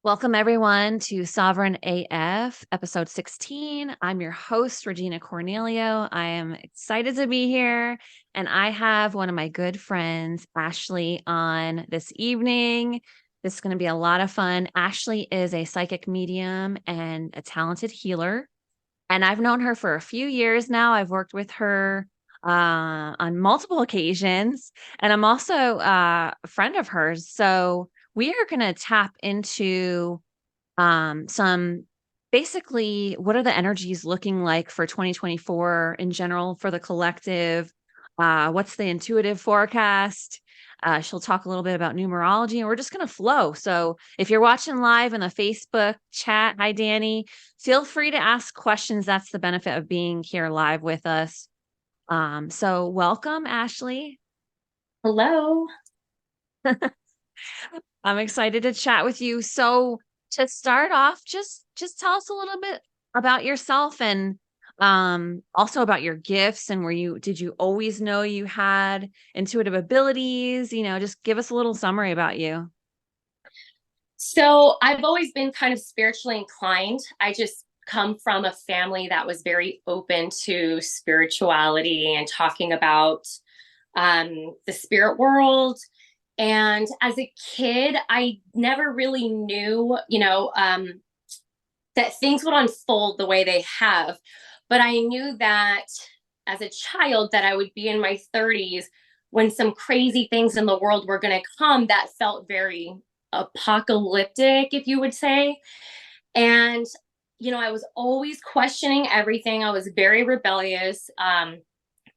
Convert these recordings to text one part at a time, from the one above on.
Welcome everyone to Sovereign AF, episode 16. I'm your host, Regina Cornelio. I am excited to be here, and I have one of my good friends, Ashley, on this evening. This is going to be a lot of fun. Ashley is a psychic medium and a talented healer, and I've known her for a few years now. I've worked with her on multiple occasions, and I'm also a friend of hers. So we are going to tap into some basically what are the energies looking like for 2024 in general for the collective? What's the intuitive forecast? She'll talk a little bit about numerology, and we're just going to flow. So if you're watching live in the Facebook chat, hi, Danny, feel free to ask questions. That's the benefit of being here live with us. So welcome, Ashley. Hello. I'm excited to chat with you. So to start off, just tell us a little bit about yourself and also about your gifts and did you always know you had intuitive abilities? Just give us a little summary about you. So I've always been kind of spiritually inclined. I just come from a family that was very open to spirituality and talking about the spirit world. And as a kid, I never really knew, that things would unfold the way they have. But I knew that as a child that I would be in my 30s when some crazy things in the world were going to come that felt very apocalyptic, if you would say. And, I was always questioning everything. I was very rebellious.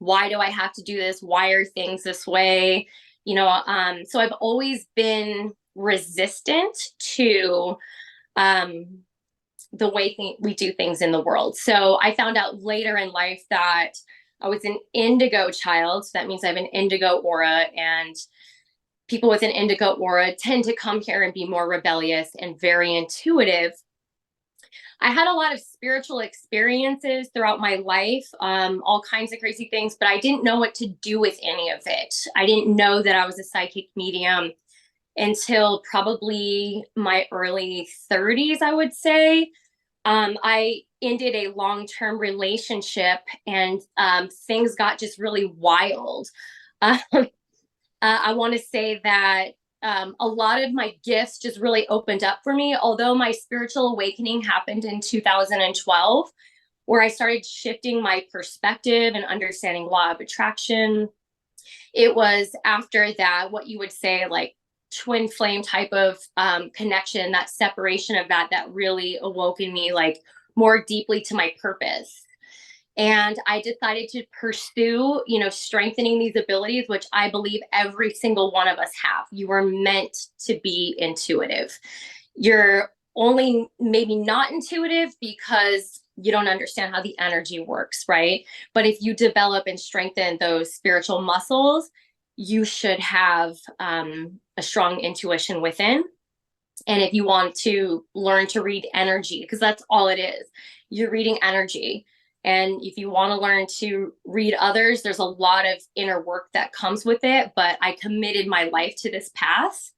Why do I have to do this? Why are things this way? So I've always been resistant to the way we do things in the world. So I found out later in life that I was an indigo child. So that means I have an indigo aura, and people with an indigo aura tend to come here and be more rebellious and very intuitive. I had a lot of spiritual experiences throughout my life, all kinds of crazy things, but I didn't know what to do with any of it. I didn't know that I was a psychic medium until probably my early 30s, I would say. I ended a long-term relationship, and things got just really wild. I want to say that a lot of my gifts just really opened up for me, although my spiritual awakening happened in 2012, where I started shifting my perspective and understanding law of attraction. It was after that, what you would say, like twin flame type of connection, that separation of that really awoke in me like more deeply to my purpose. And I decided to pursue, strengthening these abilities, which I believe every single one of us have. You are meant to be intuitive. You're only maybe not intuitive because you don't understand how the energy works, right? But if you develop and strengthen those spiritual muscles, you should have a strong intuition within. And if you want to learn to read energy, because that's all it is, you're reading energy. And if you want to learn to read others, there's a lot of inner work that comes with it. But I committed my life to this path.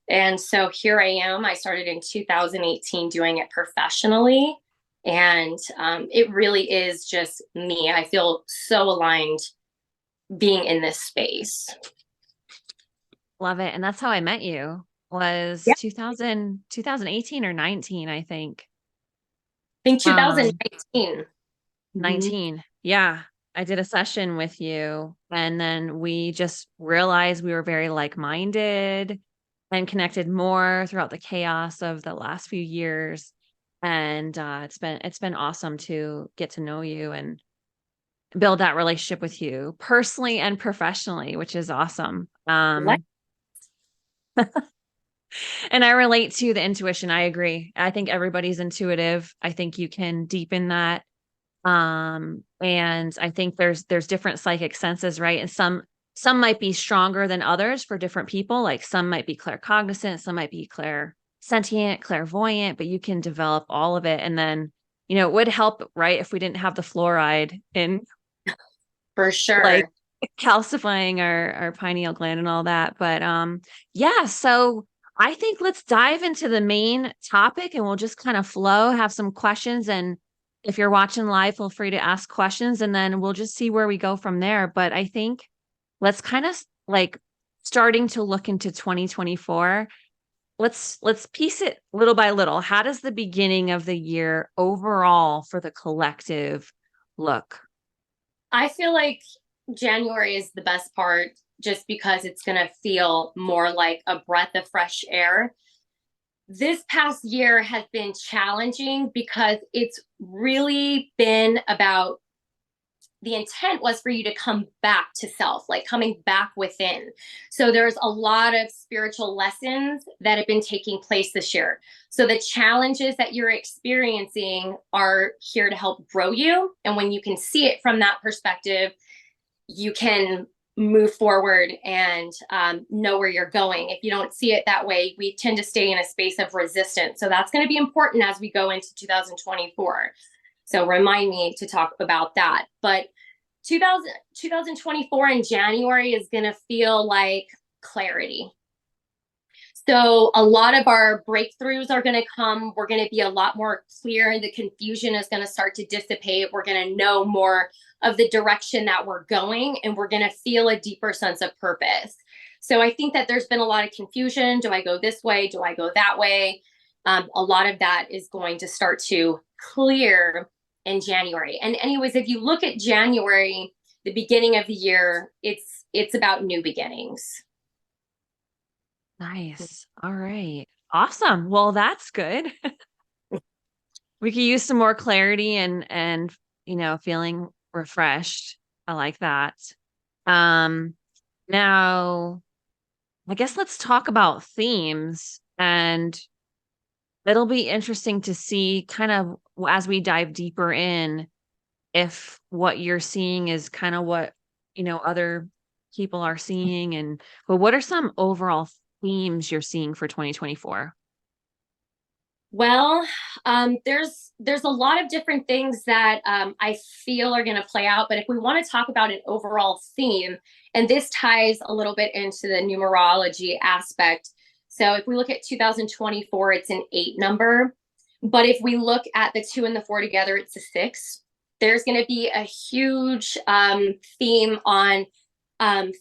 And so here I am. I started in 2018 doing it professionally. And it really is just me. I feel so aligned being in this space. Love it. And that's how I met you was Yeah. 2018 or 19, I think. I think 2019. 19. Yeah. I did a session with you, and then we just realized we were very like-minded and connected more throughout the chaos of the last few years. And it's been awesome to get to know you and build that relationship with you personally and professionally, which is awesome. And I relate to the intuition. I agree. I think everybody's intuitive. I think you can deepen that. And I think there's different psychic senses, right? And some might be stronger than others for different people. Like some might be claircognizant, some might be clairsentient, clairvoyant, but you can develop all of it. And then, it would help, right, if we didn't have the fluoride in For sure. like calcifying our pineal gland and all that. But yeah, so I think let's dive into the main topic and we'll just kind of flow, have some questions. And if you're watching live, feel free to ask questions and then we'll just see where we go from there. But I think let's kind of like starting to look into 2024. Let's piece it little by little. How does the beginning of the year overall for the collective look? I feel like January is the best part just because it's going to feel more like a breath of fresh air. This past year has been challenging because it's really been about, the intent was for you to come back to self, like coming back within. So there's a lot of spiritual lessons that have been taking place this year. So the challenges that you're experiencing are here to help grow you. And when you can see it from that perspective, you can move forward and know where you're going. If you don't see it that way, we tend to stay in a space of resistance. So that's going to be important as we go into 2024. So remind me to talk about that. But 2024 in January is going to feel like clarity. So a lot of our breakthroughs are going to come. We're going to be a lot more clear. The confusion is going to start to dissipate. We're going to know more of the direction that we're going, and we're going to feel a deeper sense of purpose. So I think that there's been a lot of confusion. Do I go this way? Do I go that way? A lot of that is going to start to clear in January. And anyways, if you look at January, the beginning of the year, it's about new beginnings. Nice. All right. Awesome. Well, that's good. We could use some more clarity and feeling refreshed. I like that. Now I guess let's talk about themes, and it'll be interesting to see kind of as we dive deeper in if what you're seeing is kind of what other people are seeing. And but what are some overall themes you're seeing for 2024? Well, there's a lot of different things that I feel are going to play out. But if we want to talk about an overall theme, and this ties a little bit into the numerology aspect. So if we look at 2024, it's an 8 number. But if we look at the 2 and the 4 together, it's a 6. There's going to be a huge theme on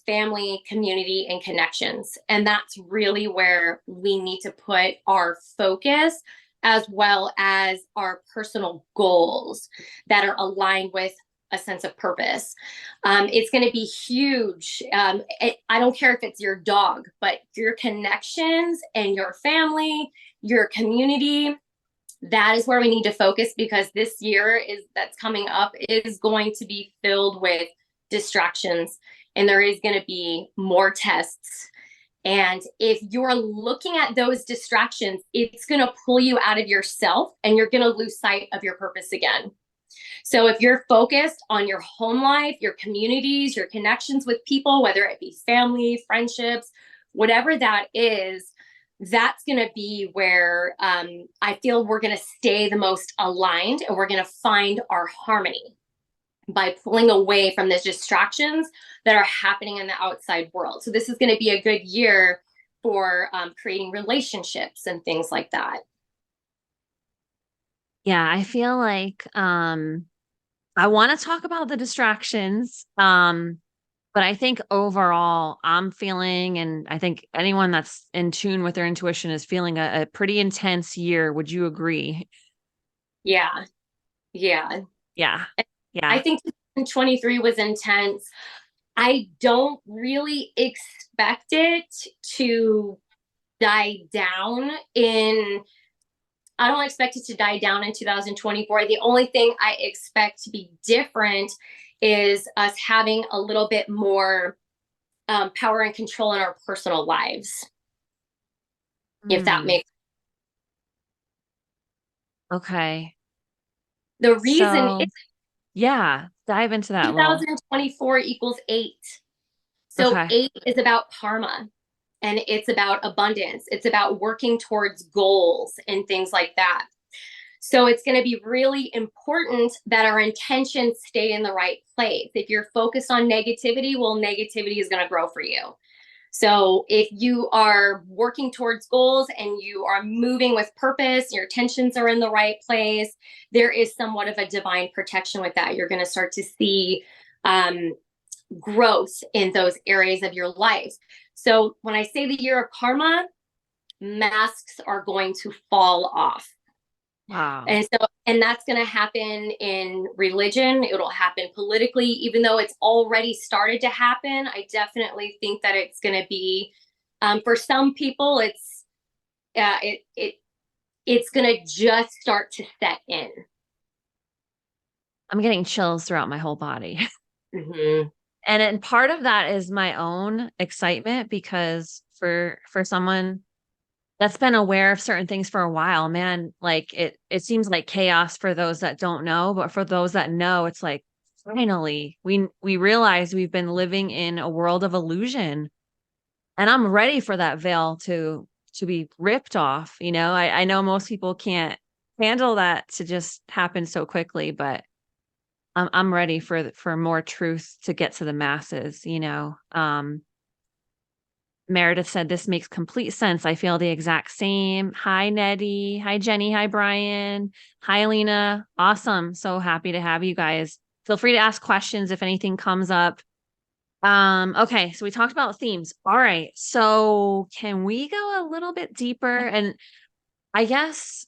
family, community, and connections. And that's really where we need to put our focus, as well as our personal goals that are aligned with a sense of purpose. It's going to be huge. I don't care if it's your dog, but your connections and your family, your community, that is where we need to focus, because this year that's coming up is going to be filled with distractions, and there is going to be more tests. And if you're looking at those distractions, it's going to pull you out of yourself, and you're going to lose sight of your purpose again. So if you're focused on your home life, your communities, your connections with people, whether it be family, friendships, whatever that is, that's going to be where I feel we're going to stay the most aligned, and we're going to find our harmony by pulling away from the distractions that are happening in the outside world. So this is going to be a good year for creating relationships and things like that. Yeah, I feel like I want to talk about the distractions. But I think overall I'm feeling, and I think anyone that's in tune with their intuition is feeling a pretty intense year. Would you agree? Yeah. Yeah. Yeah. I Yeah. think 2023 was intense. I don't really expect it to die down in I don't expect it to die down in 2024. The only thing I expect to be different is us having a little bit more power and control in our personal lives, if that Mm, makes okay. the reason is So yeah, dive into that a little. 2024 equals 8. So Okay. 8 is about karma, and it's about abundance. It's about working towards goals and things like that. So it's going to be really important that our intentions stay in the right place. If you're focused on negativity, well, negativity is going to grow for you. So if you are working towards goals and you are moving with purpose, your intentions are in the right place, there is somewhat of a divine protection with that. You're going to start to see growth in those areas of your life. So when I say the year of karma, masks are going to fall off. Wow. And that's going to happen in religion. It'll happen politically, even though it's already started to happen. I definitely think that it's going to be, for some people, it's going to just start to set in. I'm getting chills throughout my whole body. Mm-hmm. And part of that is my own excitement because for someone that's been aware of certain things for a while, man, like it seems like chaos for those that don't know, but for those that know, it's like finally we realize we've been living in a world of illusion. And I'm ready for that veil to be ripped off. I know most people can't handle that to just happen so quickly, but I'm ready for more truth to get to the masses. Meredith said, "This makes complete sense. I feel the exact same." Hi, Nettie. Hi, Jenny. Hi, Brian. Hi, Alina. Awesome. So happy to have you guys. Feel free to ask questions if anything comes up. Okay, so we talked about themes. All right. So can we go a little bit deeper? And I guess,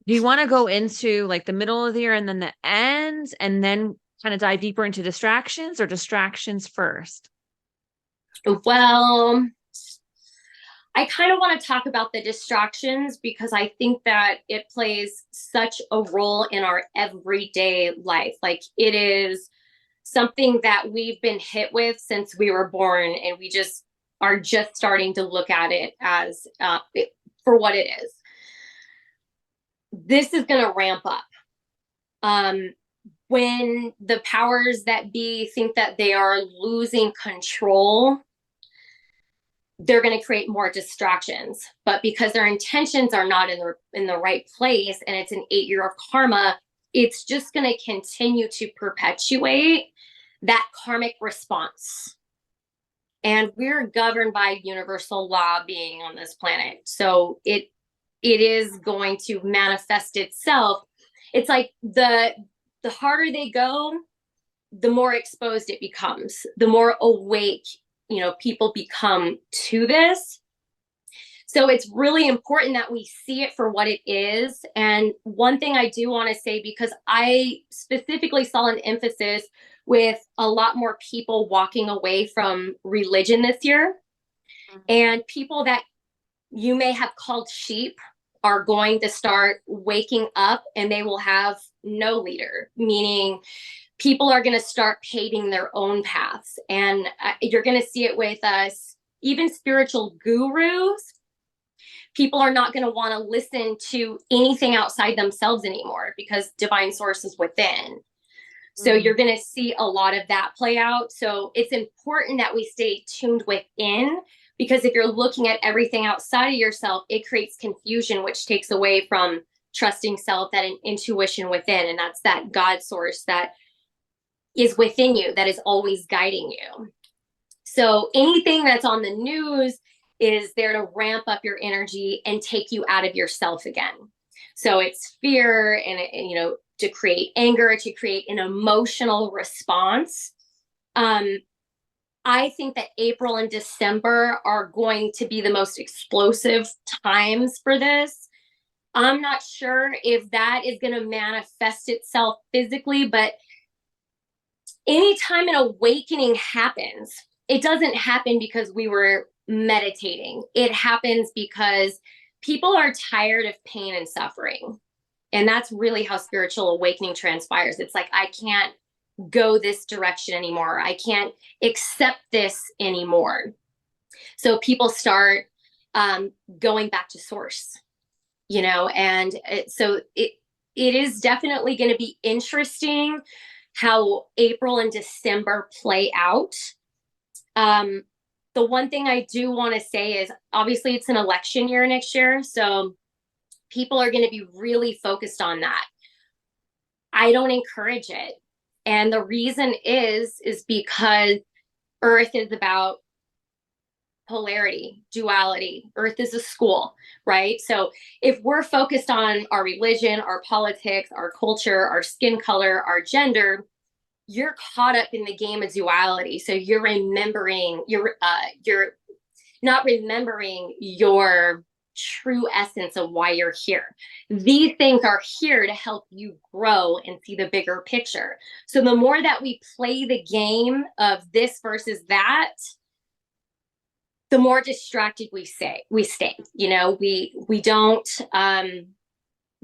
do you want to go into like the middle of the year and then the end and then kind of dive deeper into distractions, or distractions first? Well, I kind of want to talk about the distractions because I think that it plays such a role in our everyday life. Like it is something that we've been hit with since we were born, and we just are just starting to look at it as for what it is. This is going to ramp up. When the powers that be think that they are losing control, they're going to create more distractions. But because their intentions are not in the right place, and it's an 8-year of karma, it's just going to continue to perpetuate that karmic response. And we're governed by universal law being on this planet. So it is going to manifest itself. It's like the harder they go, the more exposed it becomes, the more awake people become to this. So it's really important that we see it for what it is. And one thing I do want to say, because I specifically saw an emphasis with a lot more people walking away from religion this year, and people that you may have called sheep are going to start waking up, and they will have no leader, meaning people are going to start paving their own paths. And you're going to see it with us, even spiritual gurus. People are not going to want to listen to anything outside themselves anymore because divine source is within. So you're going to see a lot of that play out. So it's important that we stay tuned within, because if you're looking at everything outside of yourself, it creates confusion, which takes away from trusting self, that intuition within. And that's that God source that is within you, that is always guiding you. So anything that's on the news is there to ramp up your energy and take you out of yourself again. So it's fear and to create anger, to create an emotional response. I think that April and December are going to be the most explosive times for this. I'm not sure if that is going to manifest itself physically, but anytime an awakening happens, it doesn't happen because we were meditating. It happens because people are tired of pain and suffering. And that's really how spiritual awakening transpires. It's like, I can't go this direction anymore. I can't accept this anymore. So people start going back to source, and so it is definitely going to be interesting how April and December play out. The one thing I do want to say is, obviously it's an election year next year, so people are going to be really focused on that. I don't encourage it. And the reason is because Earth is about polarity, duality. Earth is a school, right? So if we're focused on our religion, our politics, our culture, our skin color, our gender, you're caught up in the game of duality. So you're not remembering your true essence of why you're here. These things are here to help you grow and see the bigger picture. So the more that we play the game of this versus that, the more distracted we stay. You know, we don't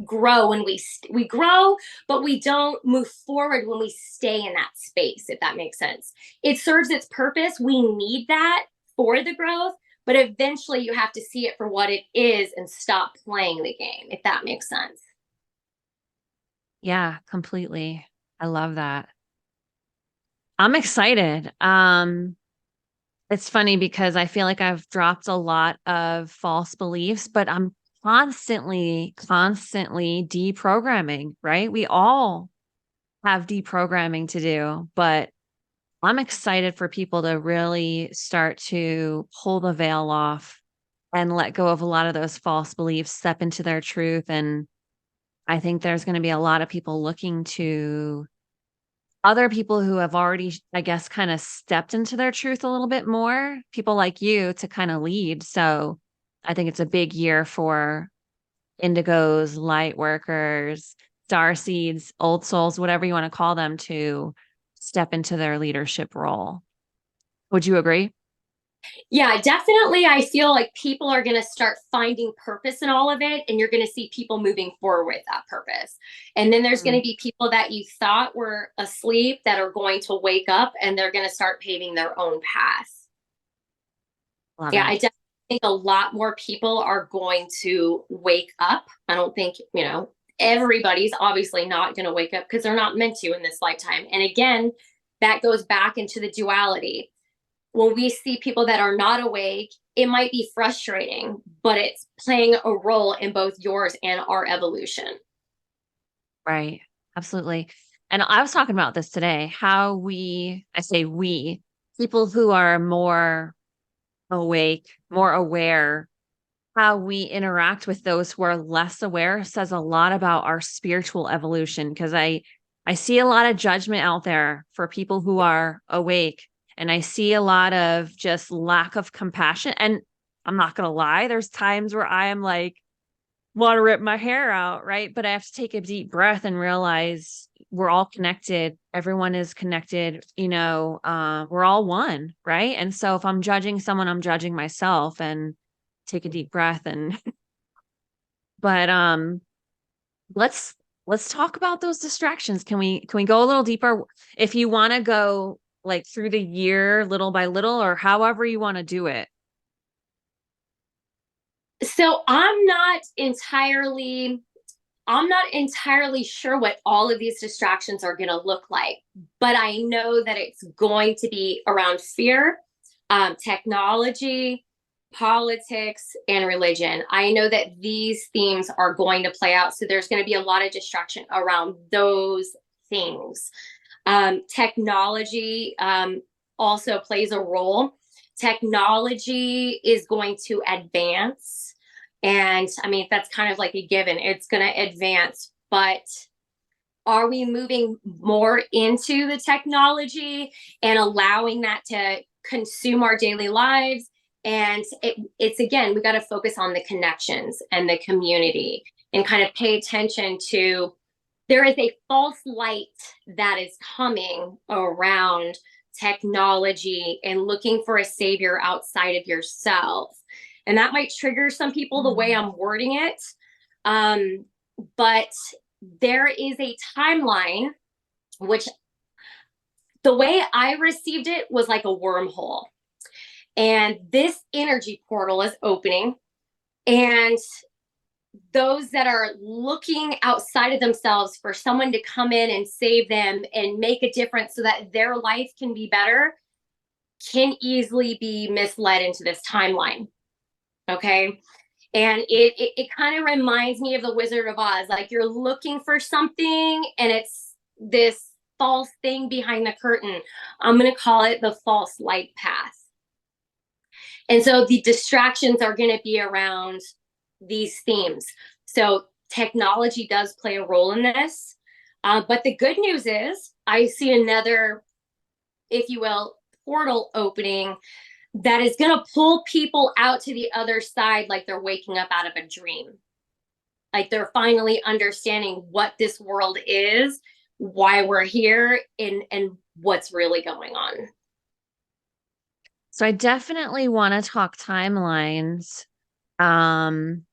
grow when we grow, but we don't move forward when we stay in that space, if that makes sense. It serves its purpose. We need that for the growth, but eventually you have to see it for what it is and stop playing the game, if that makes sense. Yeah, completely. I love that. I'm excited. It's funny because I feel like I've dropped a lot of false beliefs, but I'm constantly deprogramming, right? We all have deprogramming to do, but I'm excited for people to really start to pull the veil off and let go of a lot of those false beliefs, step into their truth. And I think there's going to be a lot of people looking to other people who have already, I guess, kind of stepped into their truth a little bit more, people like you to kind of lead. So I think it's a big year for indigos, light workers, star seeds, old souls, whatever you want to call them, to step into their leadership role. Would you agree? Yeah, definitely. I feel like people are going to start finding purpose in all of it, and you're going to see people moving forward with that purpose. And then there's going to Mm, be people that you thought were asleep that are going to wake up and they're going to start paving their own path. love Yeah, it. I definitely think a lot more people are going to wake up. I don't think, everybody's obviously not going to wake up because they're not meant to in this lifetime. And again, that goes back into the duality. When we see people that are not awake, it might be frustrating, but it's playing a role in both yours and our evolution. Right. Absolutely. And I was talking about this today, how I say we, people who are more awake, more aware, how we interact with those who are less aware says a lot about our spiritual evolution. Because I see a lot of judgment out there for people who are awake, and I see a lot of just lack of compassion. And I'm not going to lie, there's times where I am like, want to rip my hair out, right? But I have to take a deep breath and realize we're all connected. Everyone is connected, we're all one, right? And so if I'm judging someone, I'm judging myself, and take a deep breath. And but let's talk about those distractions. Can we go a little deeper? If you want to go like through the year little by little, or however you want to do it. So I'm not entirely sure what all of these distractions are going to look like, but I know that it's going to be around fear, technology, politics, and religion. I know that these themes are going to play out. So there's going to be a lot of distraction around those things. Technology also plays a role. Technology is going to advance. And I mean, that's kind of like a given, it's going to advance. But are we moving more into the technology and allowing that to consume our daily lives? And it's again, we got to focus on the connections and the community and kind of pay attention to there is a false light that is coming around technology and looking for a savior outside of yourself. And that might trigger some people the way I'm wording it. But there is a timeline, which the way I received it was like a wormhole. And this energy portal is opening. And those that are looking outside of themselves for someone to come in and save them and make a difference so that their life can be better can easily be misled into this timeline. Okay. And it kind of reminds me of the Wizard of Oz. Like you're looking for something and it's this false thing behind the curtain. I'm going to call it the false light path. And so the distractions are going to be around these themes. So technology does play a role in this. But the good news is I see another, if you will, portal opening that is going to pull people out to the other side like they're waking up out of a dream. Like they're finally understanding what this world is, why we're here, and what's really going on. So I definitely want to talk timelines. Um,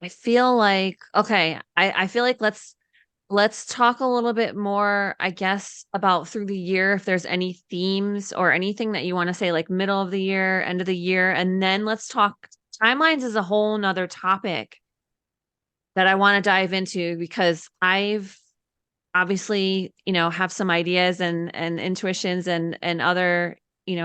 I feel like, okay, I feel like let's talk a little bit more, I guess, about through the year, if there's any themes or anything that you want to say, like middle of the year, end of the year, and then let's talk timelines is a whole nother topic that I want to dive into because I've obviously, have some ideas and intuitions and other,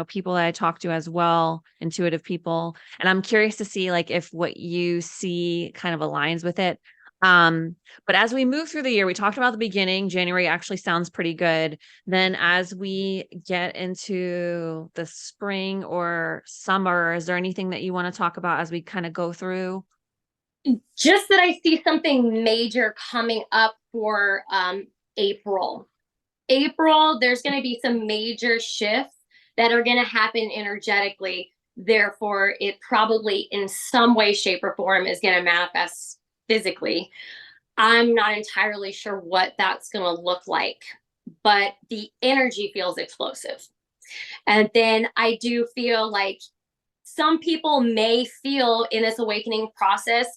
people that I talk to as well, intuitive people. And I'm curious to see like if what you see kind of aligns with it. But as we move through the year, we talked about the beginning. January actually sounds pretty good. Then as we get into the spring or summer, is there anything that you want to talk about as we kind of go through? Just that I see something major coming up for April. April, there's going to be some major shifts that are going to happen energetically. Therefore, it probably in some way, shape, or form is going to manifest physically. I'm not entirely sure what that's going to look like, but the energy feels explosive. And then I do feel like some people may feel in this awakening process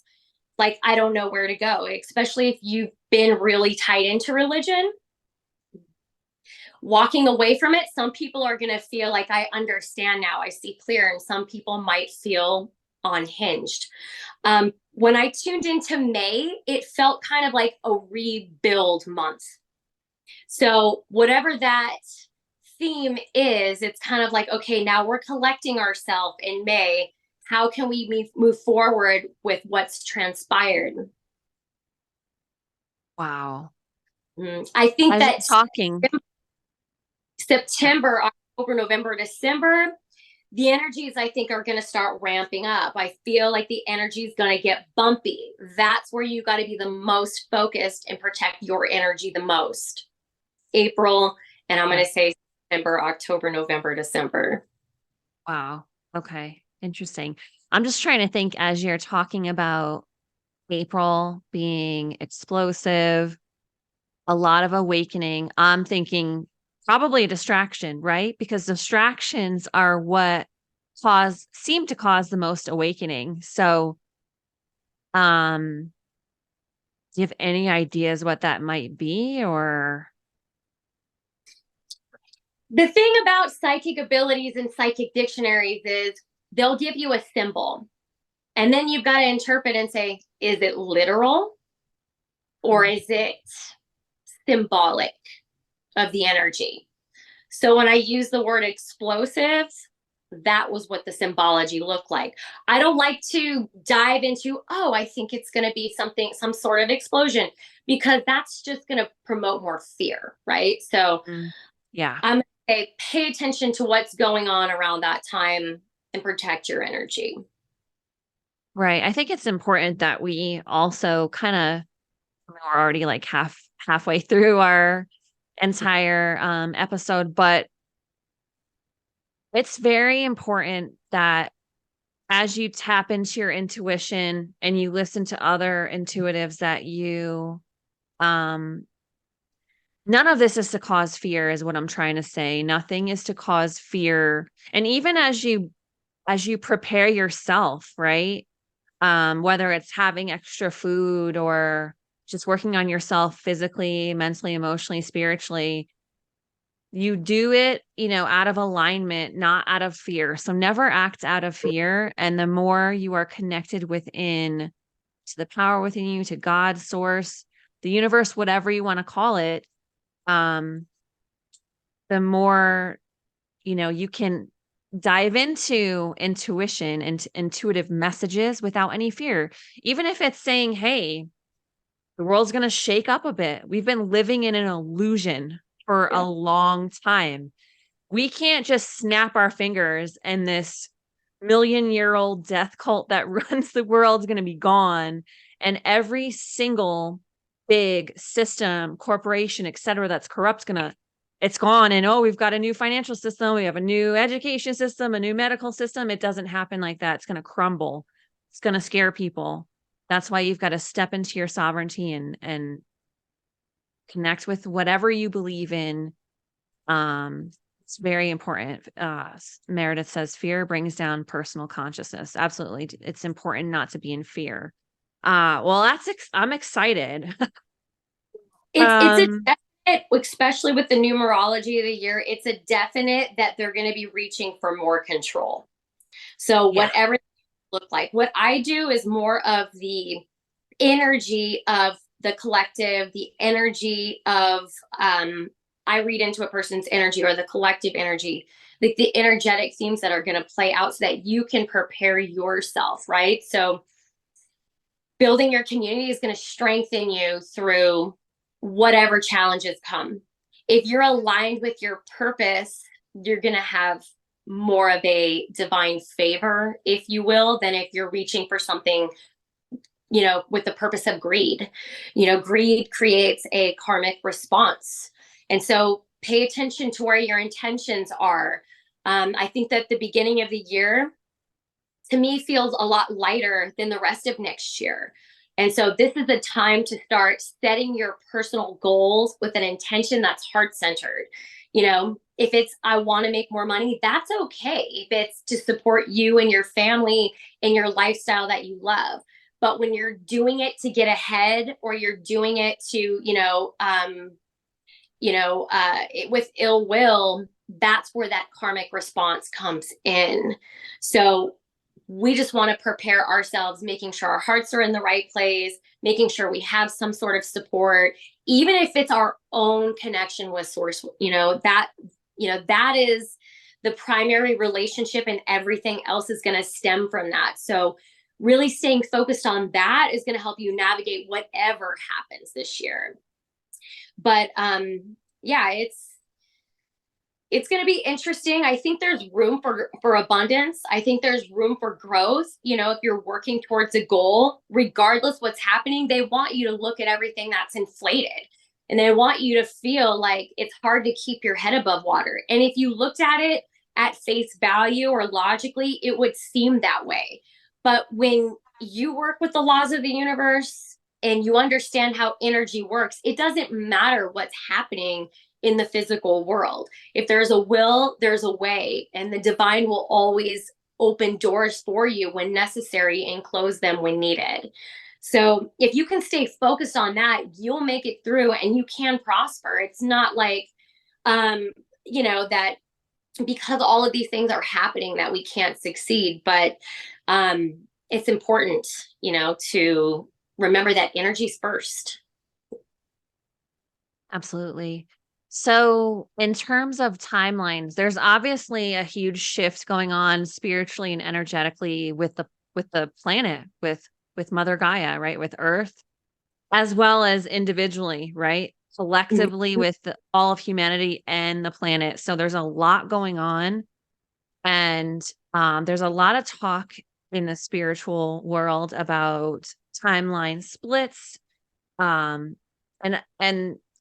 like, I don't know where to go, especially if you've been really tied into religion. Walking away from it, some people are going to feel like, I understand now, I see clear, and some people might feel unhinged. When I tuned into May, it felt kind of like a rebuild month. So, whatever that theme is, it's kind of like, okay, now we're collecting ourselves in May. How can we move forward with what's transpired? Wow. I think As that you're talking, September, October, November, December, the energies I think are going to start ramping up. I feel like the energy is going to get bumpy. That's where you got to be the most focused and protect your energy the most. April, and I'm yeah. going to say September, October, November, December. Wow. Okay. Interesting. I'm just trying to think as you're talking about April being explosive, a lot of awakening. I'm thinking probably a distraction, right? Because distractions are what seem to cause the most awakening. So, um, do you have any ideas what that might be or The thing about psychic abilities and psychic dictionaries is they'll give you a symbol, and then you've got to interpret and say, is it literal or is it symbolic of the energy? So when I use the word explosives, that was what the symbology looked like. I don't like to dive into, oh, I think it's going to be something, some sort of explosion, because that's just going to promote more fear, right? So Mm, yeah. I'm going to say, pay attention to what's going on around that time and protect your energy. Right. I think it's important that we also kind of we're already like halfway through our entire episode, but it's very important that as you tap into your intuition and you listen to other intuitives that you um none of this is to cause fear is what I'm trying to say. Nothing is to cause fear. And even as you prepare yourself, right? Whether it's having extra food or just working on yourself physically, mentally, emotionally, spiritually, you do it, out of alignment, not out of fear. So never act out of fear. And the more you are connected within to the power within you, to God, source, the universe, whatever you want to call it, um, the more, you can dive into intuition and intuitive messages without any fear. Even if it's saying, hey, the world's going to shake up a bit. We've been living in an illusion for a long time. we can't just snap our fingers and this million-year-old death cult that runs the world is going to be gone. And every single big system, corporation, et cetera, that's corrupt, it's gone. And oh, we've got a new financial system. We have a new education system, a new medical system. It doesn't happen like that. It's going to crumble. It's going to scare people. That's why you've got to step into your sovereignty and connect with whatever you believe in. It's very important. Meredith says fear brings down personal consciousness. Absolutely. It's important not to be in fear. Well, I'm excited. It's a definite, especially with the numerology of the year, it's a definite that they're going to be reaching for more control. So Yeah. whatever it look like, what I do is more of the energy of the collective, the energy of I read into a person's energy or the collective energy, like the energetic themes that are going to play out so that you can prepare yourself, right? So building your community is going to strengthen you through whatever challenges come. If you're aligned with your purpose, you're going to have more of a divine favor, if you will, than if you're reaching for something, with the purpose of greed. Greed creates a karmic response. And so pay attention to where your intentions are. I think that the beginning of the year, to me, feels a lot lighter than the rest of next year. And so this is the time to start setting your personal goals with an intention that's heart-centered. If it's, I want to make more money, that's okay. If it's to support you and your family and your lifestyle that you love. But when you're doing it to get ahead, or you're doing it to, with ill will, that's where that karmic response comes in. So we just want to prepare ourselves, making sure our hearts are in the right place, making sure we have some sort of support, even if it's our own connection with source, that is the primary relationship, and everything else is going to stem from that. So really staying focused on that is going to help you navigate whatever happens this year. But yeah, it's going to be interesting. I think there's room for abundance. I think there's room for growth. If you're working towards a goal, regardless what's happening, they want you to look at everything that's inflated, and they want you to feel like it's hard to keep your head above water. And if you looked at it at face value or logically, it would seem that way. But when you work with the laws of the universe and you understand how energy works, it doesn't matter what's happening in the physical world. If there's a will, there's a way, and the divine will always open doors for you when necessary and close them when needed. So if you can stay focused on that, you'll make it through and you can prosper. It's not like, that because all of these things are happening that we can't succeed. But it's important, to remember that energy's first. Absolutely. So in terms of timelines, there's obviously a huge shift going on spiritually and energetically with the planet, with Mother Gaia, right? With Earth, as well as individually, right? Collectively with all of humanity and the planet. So there's a lot going on. And there's a lot of talk in the spiritual world about timeline splits. And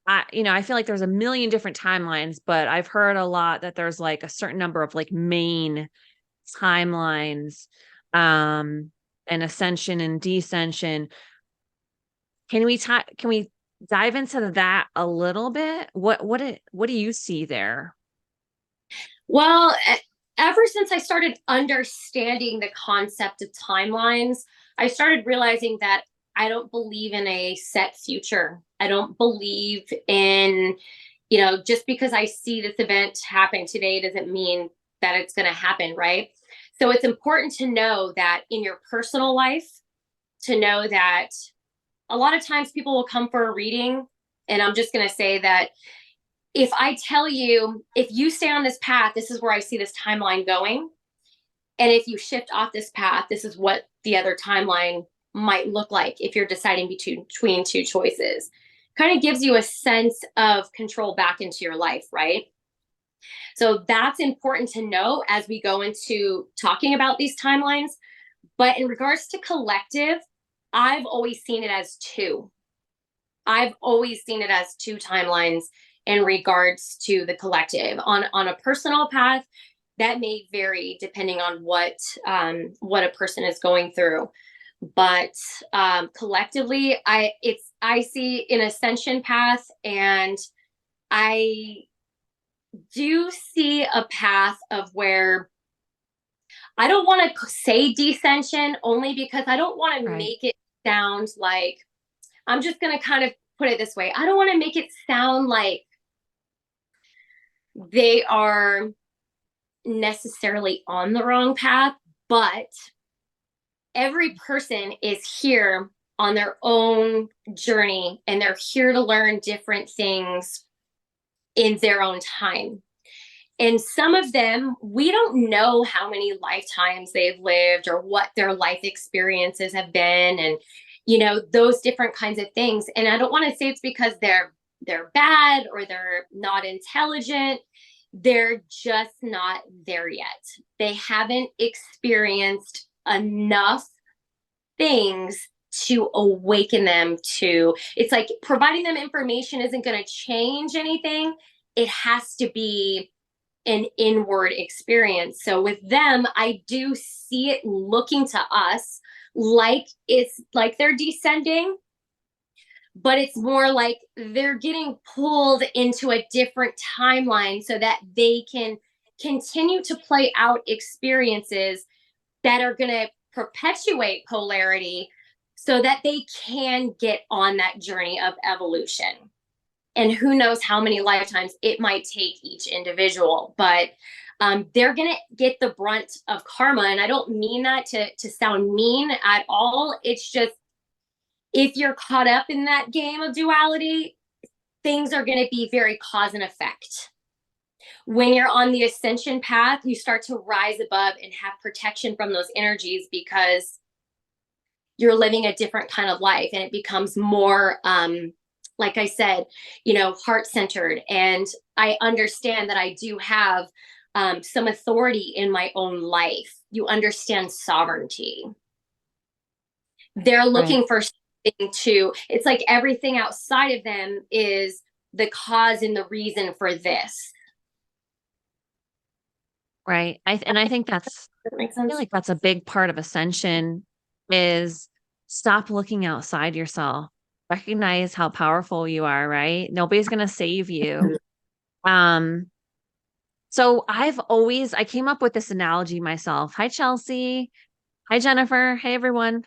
I feel like there's a million different timelines, but I've heard a lot that there's like a certain number of like main timelines, and ascension and descension. Can we dive into that a little bit? What do you see there? Well, ever since I started understanding the concept of timelines, I started realizing that I don't believe in a set future. I don't believe in, just because I see this event happen today doesn't mean that it's going to happen, right? So it's important to know that in your personal life, to know that a lot of times people will come for a reading. And I'm just going to say that if I tell you, if you stay on this path, this is where I see this timeline going. And if you shift off this path, this is what the other timeline might look like if you're deciding between two choices. Kind of gives you a sense of control back into your life, right? So that's important to know as we go into talking about these timelines. But in regards to collective, I've always seen it as two. I've always seen it as two timelines in regards to the collective. On a personal path, that may vary depending on what a person is going through. But collectively, I see an ascension path, and I do see a path of where I don't want to say descension, only because I don't want to Right. make it sound like, I'm just going to kind of put it this way. I don't want to make it sound like they are necessarily on the wrong path, but every person is here on their own journey, and they're here to learn different things in their own time. And some of them, we don't know how many lifetimes they've lived or what their life experiences have been, and those different kinds of things. And I don't want to say it's because they're bad or they're not intelligent. They're just not there yet. They haven't experienced enough things to awaken them to. It's like providing them information isn't going to change anything. It has to be an inward experience. So with them, I do see it looking to us like it's like they're descending, but it's more like they're getting pulled into a different timeline so that they can continue to play out experiences that are going to perpetuate polarity so that they can get on that journey of evolution. And who knows how many lifetimes it might take each individual, but they're going to get the brunt of karma. And I don't mean that to sound mean at all. It's just, if you're caught up in that game of duality, things are going to be very cause and effect. When you're on the ascension path, you start to rise above and have protection from those energies, because you're living a different kind of life, and it becomes more, like I said, heart centered. And I understand that I do have some authority in my own life. You understand sovereignty. They're Right. looking for something to, it's like everything outside of them is the cause and the reason for this. Right. And I think Does that make I feel sense? like that's a big part of ascension is stop looking outside yourself. Recognize how powerful you are, right? Nobody's going to save you. Um, so I came up with this analogy myself. Hi, Chelsea. Hi, Jennifer. Hey, everyone.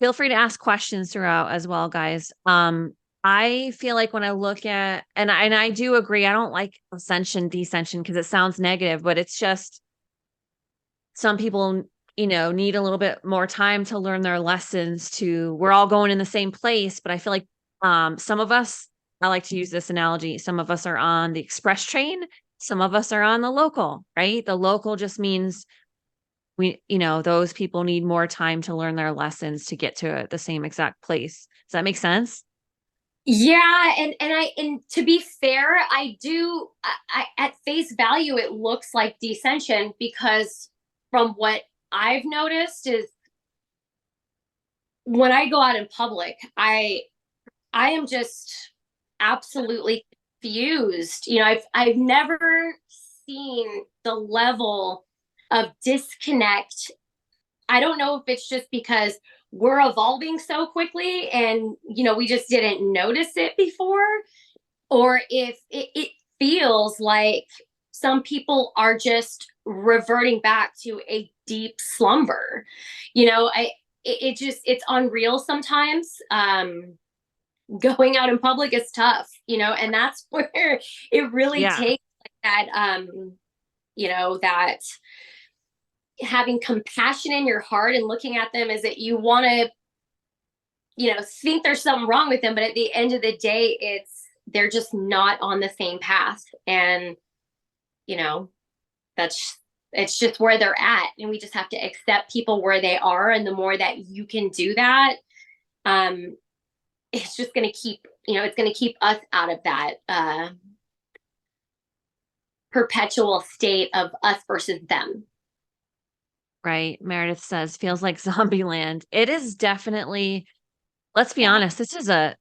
Feel free to ask questions throughout as well, guys. I feel like when I look at, and I do agree, I don't like ascension, descension, because it sounds negative, but it's just some people, need a little bit more time to learn their lessons we're all going in the same place. But I feel like some of us, I like to use this analogy, some of us are on the express train, some of us are on the local, right? The local just means those people need more time to learn their lessons to get to the same exact place. Does that make sense? Yeah, and to be fair, I do, I at face value it looks like descension, because from what I've noticed is when I go out in public, I am just absolutely confused. I've never seen the level of disconnect. I don't know if it's just because we're evolving so quickly and we just didn't notice it before, or if it feels like some people are just reverting back to a deep slumber. It's unreal sometimes. Going out in public is tough, and that's where it really Yeah. takes that, that having compassion in your heart and looking at them, is that you want to, think there's something wrong with them, but at the end of the day, they're just not on the same path. And, you know, that's, it's just where they're at. And we just have to accept people where they are. And the more that you can do that, it's just going to keep, it's going to keep us out of that, perpetual state of us versus them. Right. Meredith says, feels like zombie land. It is definitely, let's be Yeah. honest, I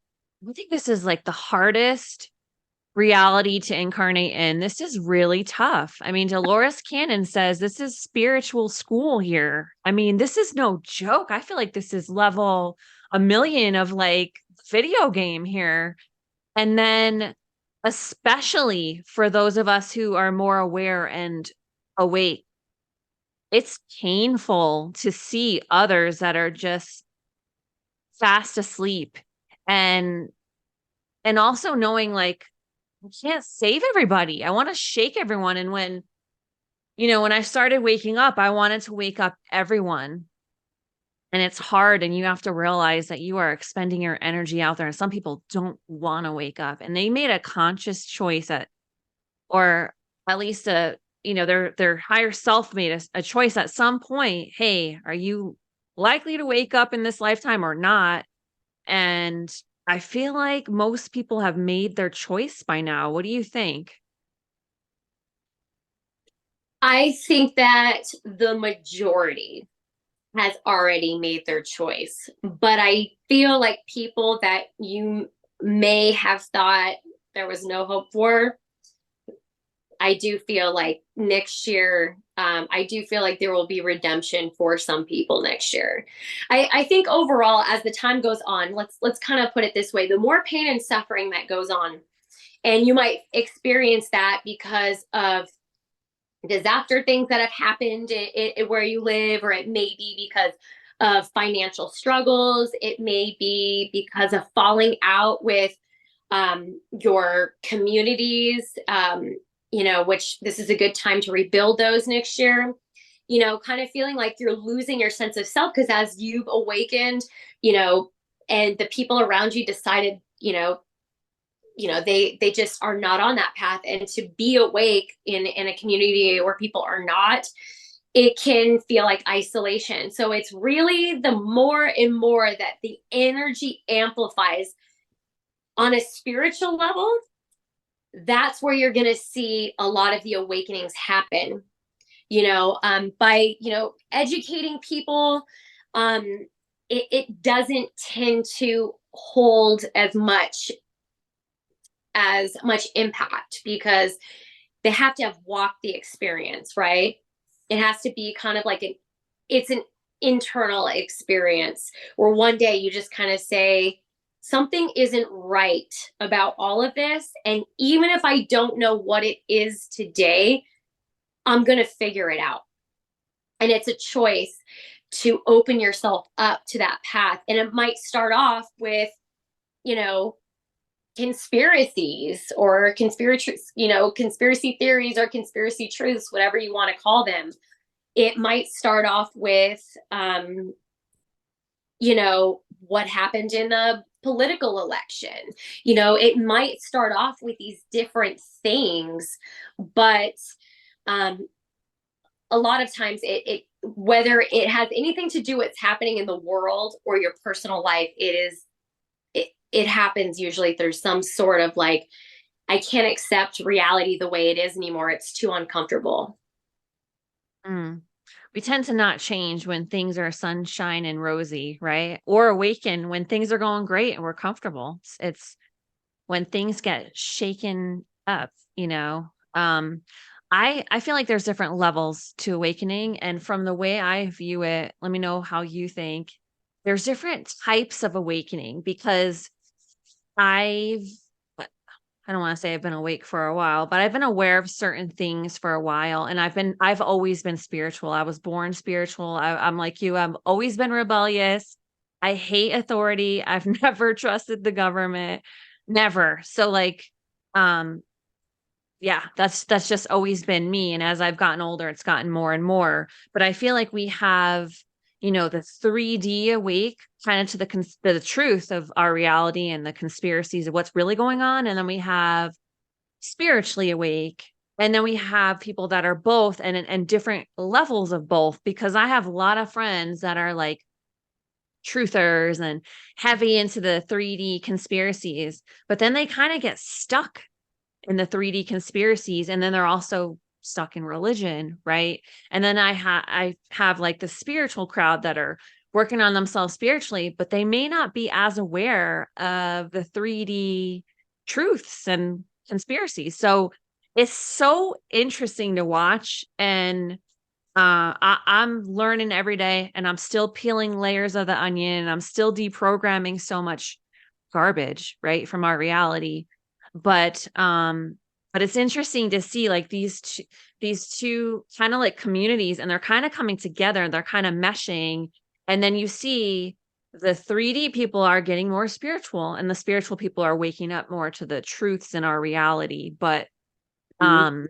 think this is like the hardest reality to incarnate in. This is really tough. I mean, Dolores Cannon says this is spiritual school here. I mean, this is no joke. I feel like this is level a million of like video game here. And then, especially for those of us who are more aware and awake, it's painful to see others that are just fast asleep, and also knowing like I can't save everybody. I want to shake everyone. And when I started waking up, I wanted to wake up everyone. And it's hard. And you have to realize that you are expending your energy out there. And some people don't want to wake up. And they made a conscious choice or at least their higher self made a choice at some point. Hey, are you likely to wake up in this lifetime or not? And I feel like most people have made their choice by now. What do you think? I think that the majority has already made their choice, but I feel like people that you may have thought there was no hope for, I do feel like next year, I do feel like there will be redemption for some people next year. I think overall, as the time goes on, let's kind of put it this way: the more pain and suffering that goes on, and you might experience that because of disaster things that have happened where you live, or it may be because of financial struggles. It may be because of falling out with your communities, which this is a good time to rebuild those next year. Kind of feeling like you're losing your sense of self because as you've awakened, and the people around you decided, they just are not on that path, and to be awake in a community where people are not, it can feel like isolation. So it's really the more and more that the energy amplifies on a spiritual level, that's where you're going to see a lot of the awakenings happen, by educating people. It doesn't tend to hold as much impact because they have to have walked the experience, right? It has to be kind of like it's an internal experience where one day you just kind of say, something isn't right about all of this. And even if I don't know what it is today, I'm going to figure it out. And it's a choice to open yourself up to that path. And it might start off with, conspiracies or conspiracy theories or conspiracy truths, whatever you want to call them. It might start off with, what happened in a political election. It might start off with these different things, but a lot of times whether it has anything to do with what's happening in the world or your personal life, it happens usually through some sort of like, I can't accept reality the way it is anymore. It's too uncomfortable. Mm. We tend to not change when things are sunshine and rosy, right? Or awaken when things are going great and we're comfortable. It's when things get shaken up, you know. I feel like there's different levels to awakening, and from the way I view it, let me know how you think. There's different types of awakening because I've I don't want to say I've been awake for a while, but I've been aware of certain things for a while. And I've always been spiritual. I was born spiritual. I'm like you. I've always been rebellious. I hate authority. I've never trusted the government. Never. So like, um, yeah, that's just always been me. And as I've gotten older, it's gotten more and more. But I feel like we have, the 3D awake kind of to the truth of our reality and the conspiracies of what's really going on. And then we have spiritually awake. And then we have people that are both and different levels of both, because I have a lot of friends that are like truthers and heavy into the 3D conspiracies, but then they kind of get stuck in the 3D conspiracies, and then they're also stuck in religion, right? And then I have like the spiritual crowd that are working on themselves spiritually, but they may not be as aware of the 3D truths and conspiracies. So it's so interesting to watch. And I'm learning every day, and I'm still peeling layers of the onion, and I'm still deprogramming so much garbage, right, from our reality. But it's interesting to see like these two kind of like communities, and they're kind of coming together, and they're kind of meshing. And then you see the 3D people are getting more spiritual, and the spiritual people are waking up more to the truths in our reality. But um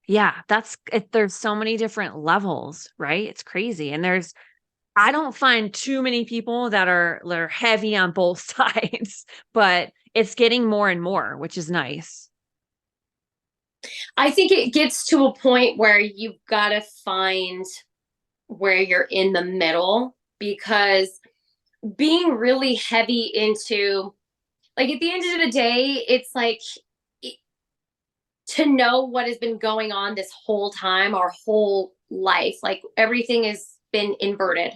yeah, there's so many different levels, right? It's crazy. And I don't find too many people that are heavy on both sides, but it's getting more and more, which is nice. I think it gets to a point where you've got to find where you're in the middle, because being really heavy into, like, at the end of the day, it's like, to know what has been going on this whole time, our whole life, like everything has been inverted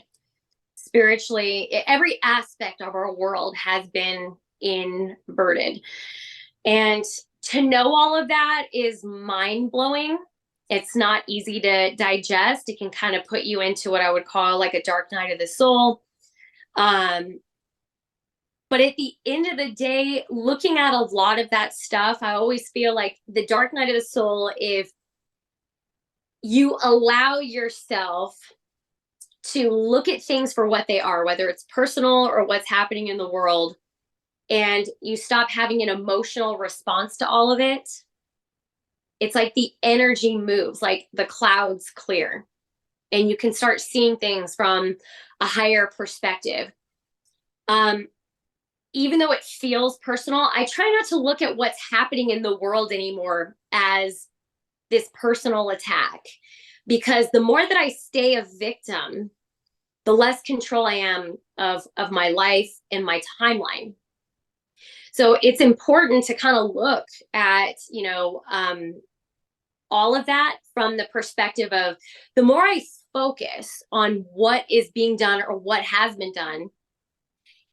spiritually. Every aspect of our world has been inverted. And to know all of that is mind blowing. It's not easy to digest. It can kind of put you into what I would call like a dark night of the soul. Um, but at the end of the day, looking at a lot of that stuff, I always feel like the dark night of the soul, if you allow yourself to look at things for what they are, whether it's personal or what's happening in the world, and you stop having an emotional response to all of it, it's like the energy moves, like the clouds clear, and you can start seeing things from a higher perspective. Um, Even though it feels personal, I try not to look at what's happening in the world anymore as this personal attack, because the more that I stay a victim, the less control I am of my life and my timeline. So it's important to kind of look at, all of that from the perspective of, the more I focus on what is being done or what has been done,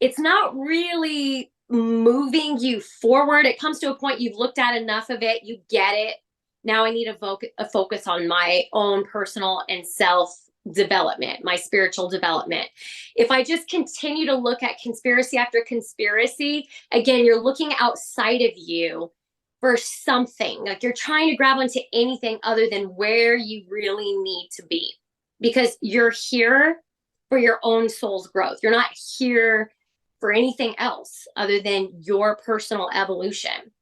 it's not really moving you forward. It comes to a point, you've looked at enough of it, you get it. Now I need a focus on my own personal and self development, my spiritual development. If I just continue to look at conspiracy after conspiracy, again, you're looking outside of you for something. Like, you're trying to grab onto anything other than where you really need to be, because you're here for your own soul's growth. You're not here for anything else other than your personal evolution.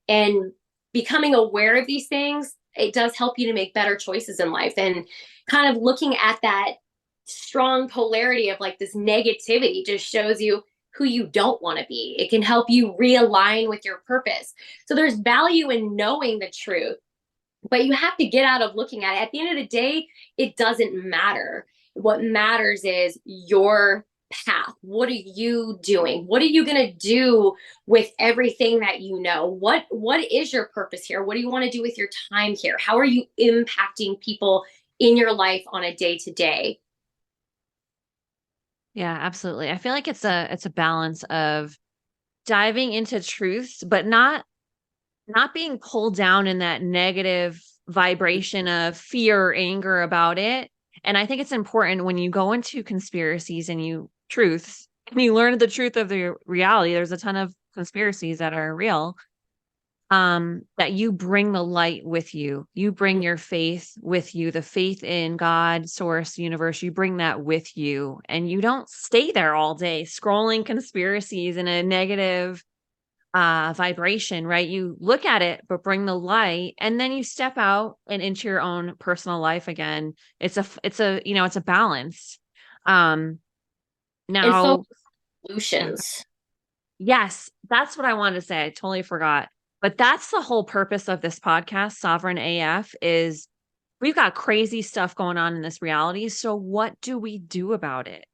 And becoming aware of these things, it does help you to make better choices in life. And kind of looking at that strong polarity of like this negativity just shows you who you don't want to be. It can help you realign with your purpose. So there's value in knowing the truth, but you have to get out of looking at it. At the end of the day, it doesn't matter. What matters is your path. What are you doing? What are you going to do with everything that you know? What is your purpose here? What do you want to do with your time here? How are you impacting people in your life on a day to day? Yeah, absolutely. I feel like it's a balance of diving into truths, but not being pulled down in that negative vibration of fear or anger about it. And I think it's important when you go into conspiracies and truths, and you learn the truth of the reality. There's a ton of conspiracies that are real. That you bring the light with you. You bring your faith with you, the faith in God, source, universe. You bring that with you, and you don't stay there all day scrolling conspiracies in a negative vibration, right? You look at it, but bring the light, and then you step out and into your own personal life again. It's a balance. Um, And now, focus yeah, solutions. yes, that's what I wanted to say. I totally forgot. But that's the whole purpose of this podcast, Sovereign AF, is we've got crazy stuff going on in this reality. So what do we do about it?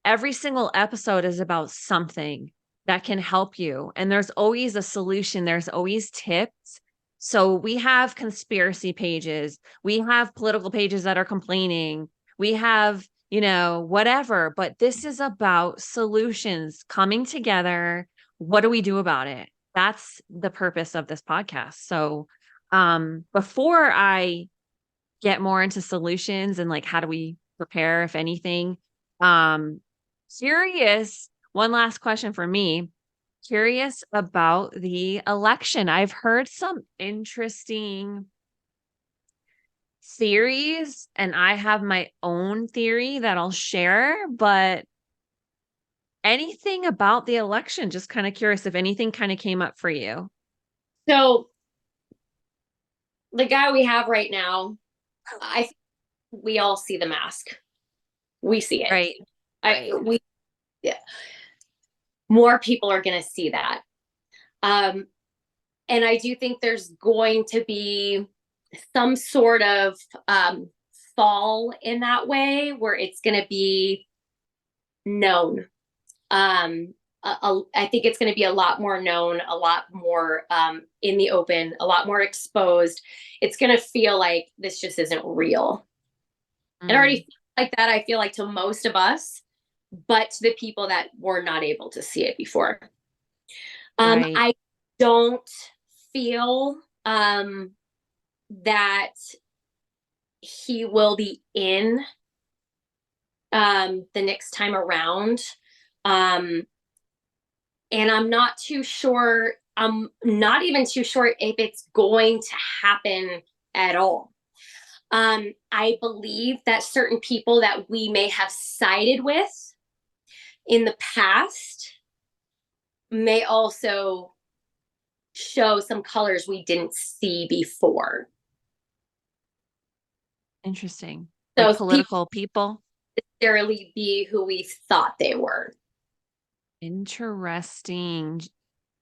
Every single episode is about something. that can help you. And there's always a solution, there's always tips. So we have conspiracy pages, we have political pages that are complaining, we have, whatever, but this is about solutions coming together. What do we do about it? That's the purpose of this podcast. So, before I get more into solutions and like how do we prepare, if anything, um, curious, one last question for me. Curious about the election. I've heard some interesting theories, and I have my own theory that I'll share, but anything about the election, just kind of curious if anything kind of came up for you. So the guy we have right now, I think we all see the mask. We see it. Right. Right. Yeah. More people are going to see that. And I do think there's going to be some sort of fall in that way where it's going to be known. I think it's going to be a lot more known, a lot more in the open, a lot more exposed. It's going to feel like this just isn't real. It already feels like that, I feel like, to most of us, but to the people that were not able to see it before. Right. I don't feel that he will be in the next time around. And I'm not too sure. I'm not even too sure if it's going to happen at all. I believe that certain people that we may have sided with in the past may also show some colors we didn't see before. Interesting. So Like political people? Necessarily be who we thought they were. Interesting.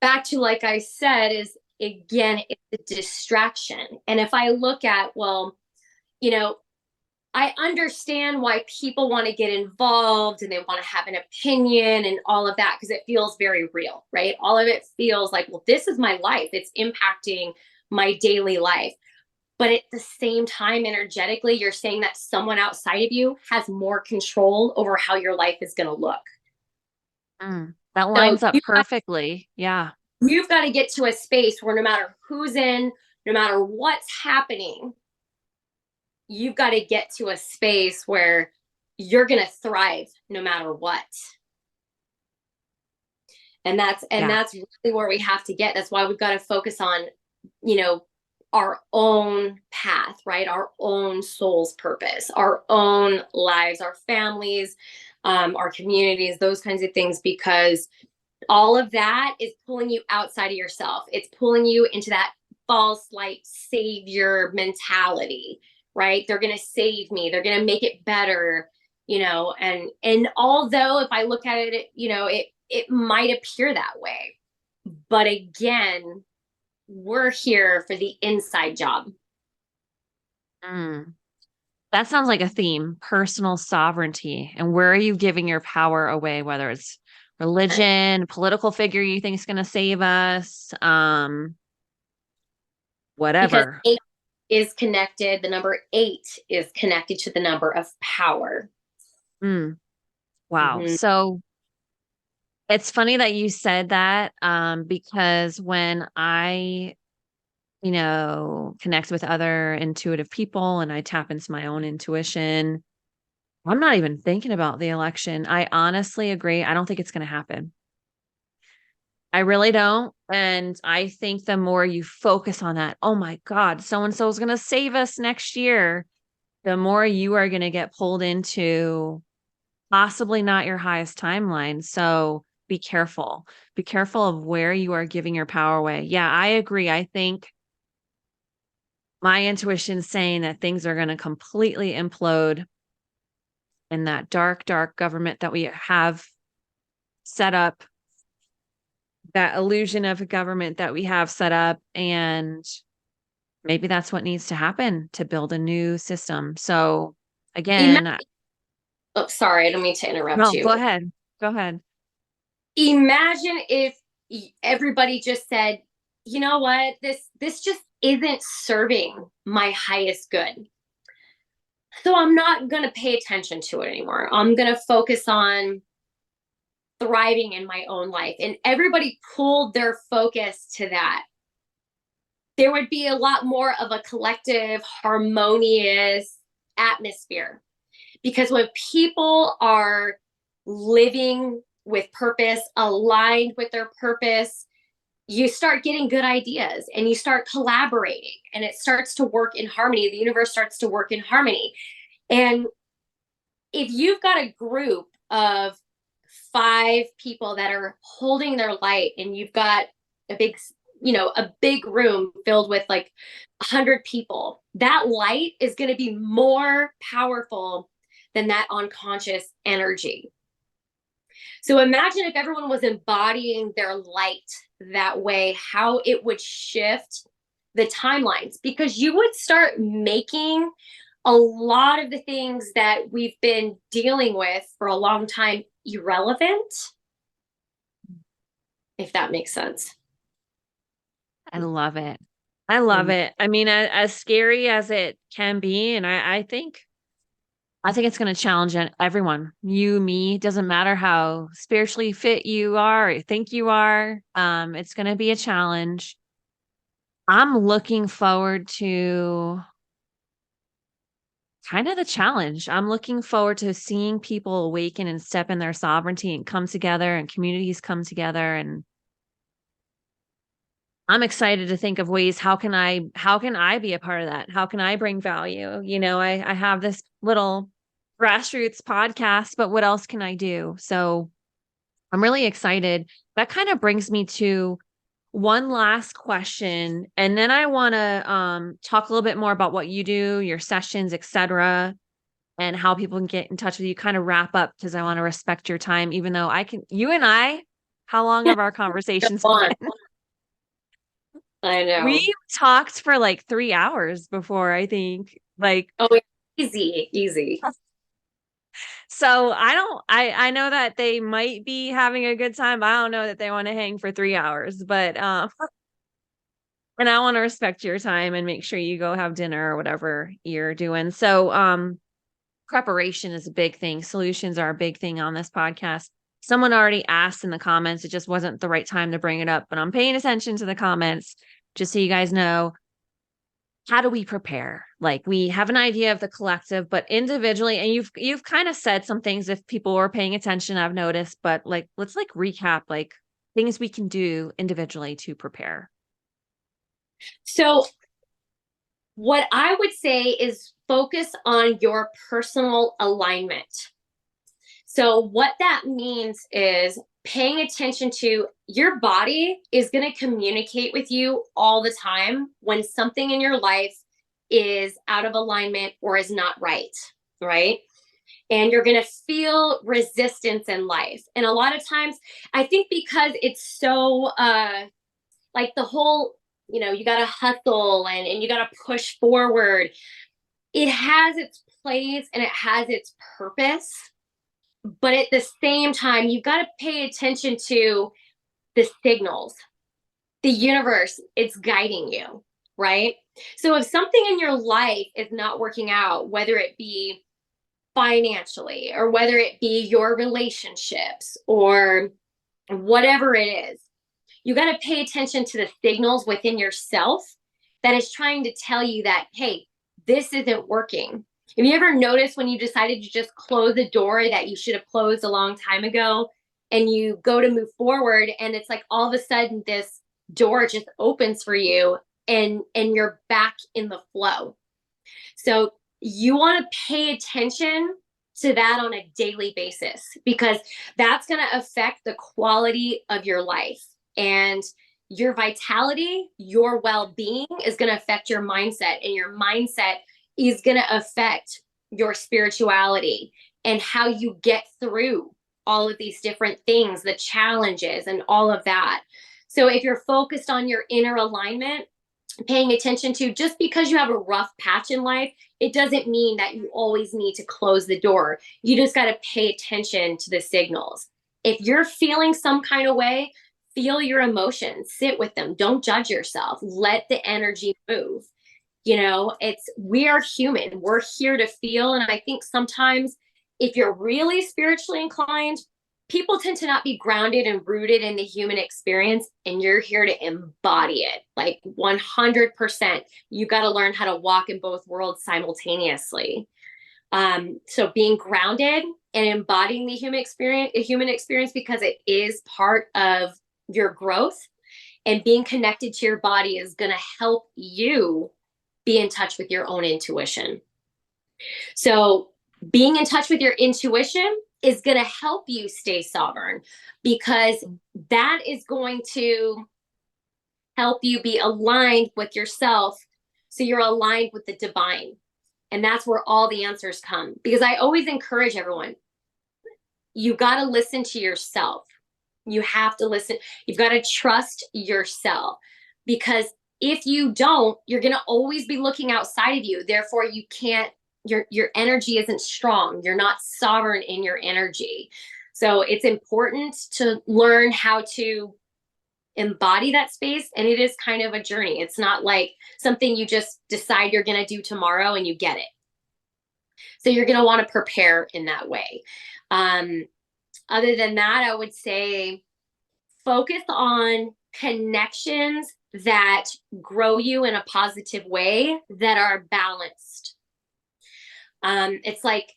Back to, like I said, is again, it's a distraction. And if I look at, well, I understand why people want to get involved and they want to have an opinion and all of that, because it feels very real, right? All of it feels like, well, this is my life. It's impacting my daily life. But at the same time, energetically, you're saying that someone outside of you has more control over how your life is going to look. That lines up perfectly. Yeah. You've got to get to a space where no matter who's in, no matter what's happening, you've got to get to a space where you're going to thrive no matter what. And that's really where we have to get. That's why we've got to focus on, our own path, right? Our own soul's purpose, our own lives, our families, our communities, those kinds of things, because all of that is pulling you outside of yourself. It's pulling you into that false like savior mentality, right? They're going to save me. They're going to make it better, and although if I look at it, it might appear that way. But again, we're here for the inside job. That sounds like a theme, personal sovereignty. And where are you giving your power away, whether it's religion, political figure you think is going to save us, whatever. Because 8 is connected, the number 8 is connected to the number of power. Wow. So it's funny that you said that, because when I, connect with other intuitive people and I tap into my own intuition, I'm not even thinking about the election. I honestly agree. I don't think it's going to happen. I really don't. And I think the more you focus on that, oh my God, so-and-so is going to save us next year, the more you are going to get pulled into possibly not your highest timeline. So be careful. Be careful of where you are giving your power away. Yeah, I agree. I think my intuition is saying that things are going to completely implode in that dark, dark government that we have set up, that illusion of a government that we have set up. And maybe that's what needs to happen to build a new system. So again, sorry, I don't mean to interrupt you. Go ahead. Go ahead. Imagine if everybody just said, you know what, this just isn't serving my highest good. So I'm not going to pay attention to it anymore. I'm going to focus on thriving in my own life. And everybody pulled their focus to that. There would be a lot more of a collective, harmonious atmosphere. Because when people are living with purpose, aligned with their purpose, you start getting good ideas and you start collaborating and it starts to work in harmony. The universe starts to work in harmony. And if you've got a group of 5 people that are holding their light and you've got a big room filled with like 100 people, that light is going to be more powerful than that unconscious energy. So imagine if everyone was embodying their light that way, how it would shift the timelines, because you would start making a lot of the things that we've been dealing with for a long time irrelevant, if that makes sense. I love it. I love it. I mean, as scary as it can be, and I think it's going to challenge everyone. You, me, doesn't matter how spiritually fit you are or think you are. It's going to be a challenge. I'm looking forward to kind of the challenge. I'm looking forward to seeing people awaken and step in their sovereignty and come together and communities come together. And I'm excited to think of ways, how can I be a part of that? How can I bring value? You know, I have this little grassroots podcast, but what else can I do? So I'm really excited. That kind of brings me to one last question. And then I want to talk a little bit more about what you do, your sessions, etc., and how people can get in touch with you, kind of wrap up, because I want to respect your time, even though you and I, how long have our conversations been? I know. We talked for like 3 hours before, I think. Like, oh, easy. So I know that they might be having a good time. I don't know that they want to hang for 3 hours, but and I want to respect your time and make sure you go have dinner or whatever you're doing. So preparation is a big thing. Solutions are a big thing on this podcast. Someone already asked in the comments. It just wasn't the right time to bring it up, but I'm paying attention to the comments just so you guys know. How do we prepare? Like, we have an idea of the collective, but individually, and you've kind of said some things, if people were paying attention, I've noticed, but like, let's like recap, like things we can do individually to prepare. So what I would say is focus on your personal alignment. So what that means is paying attention to your body is going to communicate with you all the time when something in your life is out of alignment or is not right, right? And you're going to feel resistance in life. And a lot of times, I think because it's so like the whole, you got to hustle and you got to push forward. It has its place and it has its purpose. But at the same time, you've got to pay attention to the signals. The universe, it's guiding you, right? So if something in your life is not working out, whether it be financially or whether it be your relationships or whatever it is, you got to pay attention to the signals within yourself that is trying to tell you that, hey, this isn't working. Have you ever noticed when you decided to just close a door that you should have closed a long time ago, and you go to move forward and it's like all of a sudden this door just opens for you and you're back in the flow? So you want to pay attention to that on a daily basis, because that's going to affect the quality of your life, and your vitality, your well-being is going to affect your mindset, and your mindset is going to affect your spirituality and how you get through all of these different things, the challenges and all of that. So if you're focused on your inner alignment, paying attention to, just because you have a rough patch in life, it doesn't mean that you always need to close the door. You just got to pay attention to the signals. If you're feeling some kind of way, feel your emotions, sit with them, don't judge yourself, let the energy move. We are human, we're here to feel. And I think sometimes if you're really spiritually inclined, people tend to not be grounded and rooted in the human experience, and you're here to embody it like 100%. You got to learn how to walk in both worlds simultaneously. So being grounded and embodying the human experience, because it is part of your growth, and being connected to your body is going to help you be in touch with your own intuition. So being in touch with your intuition is going to help you stay sovereign, because that is going to help you be aligned with yourself. So you're aligned with the divine. And that's where all the answers come. Because I always encourage everyone, you got to listen to yourself. You have to listen. You've got to trust yourself, because if you don't, you're going to always be looking outside of you. Therefore, you can't, your energy isn't strong. You're not sovereign in your energy. So it's important to learn how to embody that space. And it is kind of a journey. It's not like something you just decide you're going to do tomorrow and you get it. So you're going to want to prepare in that way. Other than that, I would say focus on connections that grow you in a positive way, that are balanced. It's like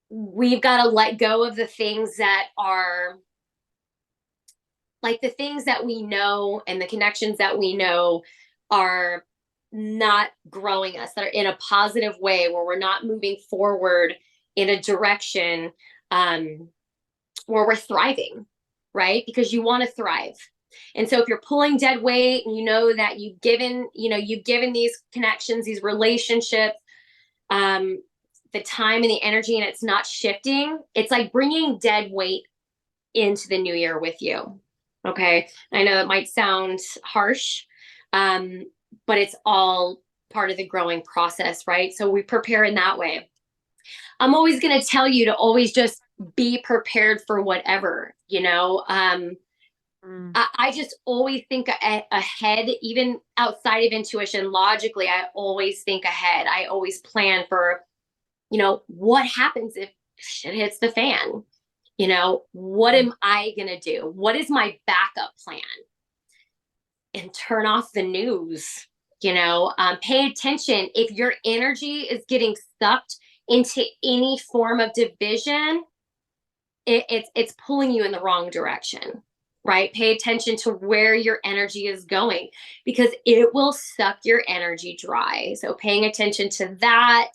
we've got to let go of the things that are like the things that we know, and the connections that we know are not growing us, that are in a positive way, where we're not moving forward in a direction where we're thriving, right? Because you want to thrive. And so if you're pulling dead weight, and you know that you've given these connections, these relationships, the time and the energy, and it's not shifting, it's like bringing dead weight into the new year with you. Okay. I know that might sound harsh, but it's all part of the growing process, right? So we prepare in that way. I'm always going to tell you to always just be prepared for whatever, I just always think ahead, even outside of intuition. Logically, I always think ahead. I always plan for, what happens if shit hits the fan? What am I going to do? What is my backup plan? And turn off the news, pay attention. If your energy is getting sucked into any form of division, it's pulling you in the wrong direction, right? Pay attention to where your energy is going, because it will suck your energy dry. So paying attention to that.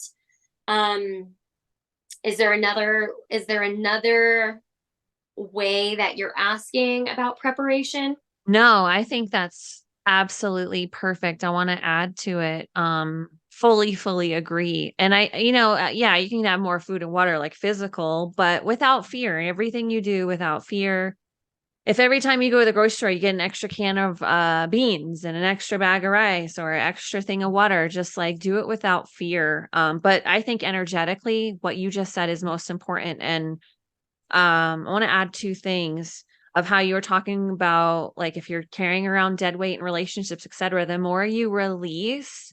Is there another way that you're asking about preparation? No, I think that's absolutely perfect. I want to add to it. Fully agree. And yeah, you can have more food and water, like physical, but without fear. Everything you do without fear. If every time you go to the grocery store, you get an extra can of beans and an extra bag of rice or an extra thing of water, just like do it without fear. But I think energetically, what you just said is most important. And I want to add two things of how you were talking about, like if you're carrying around dead weight in relationships, etc. The more you release,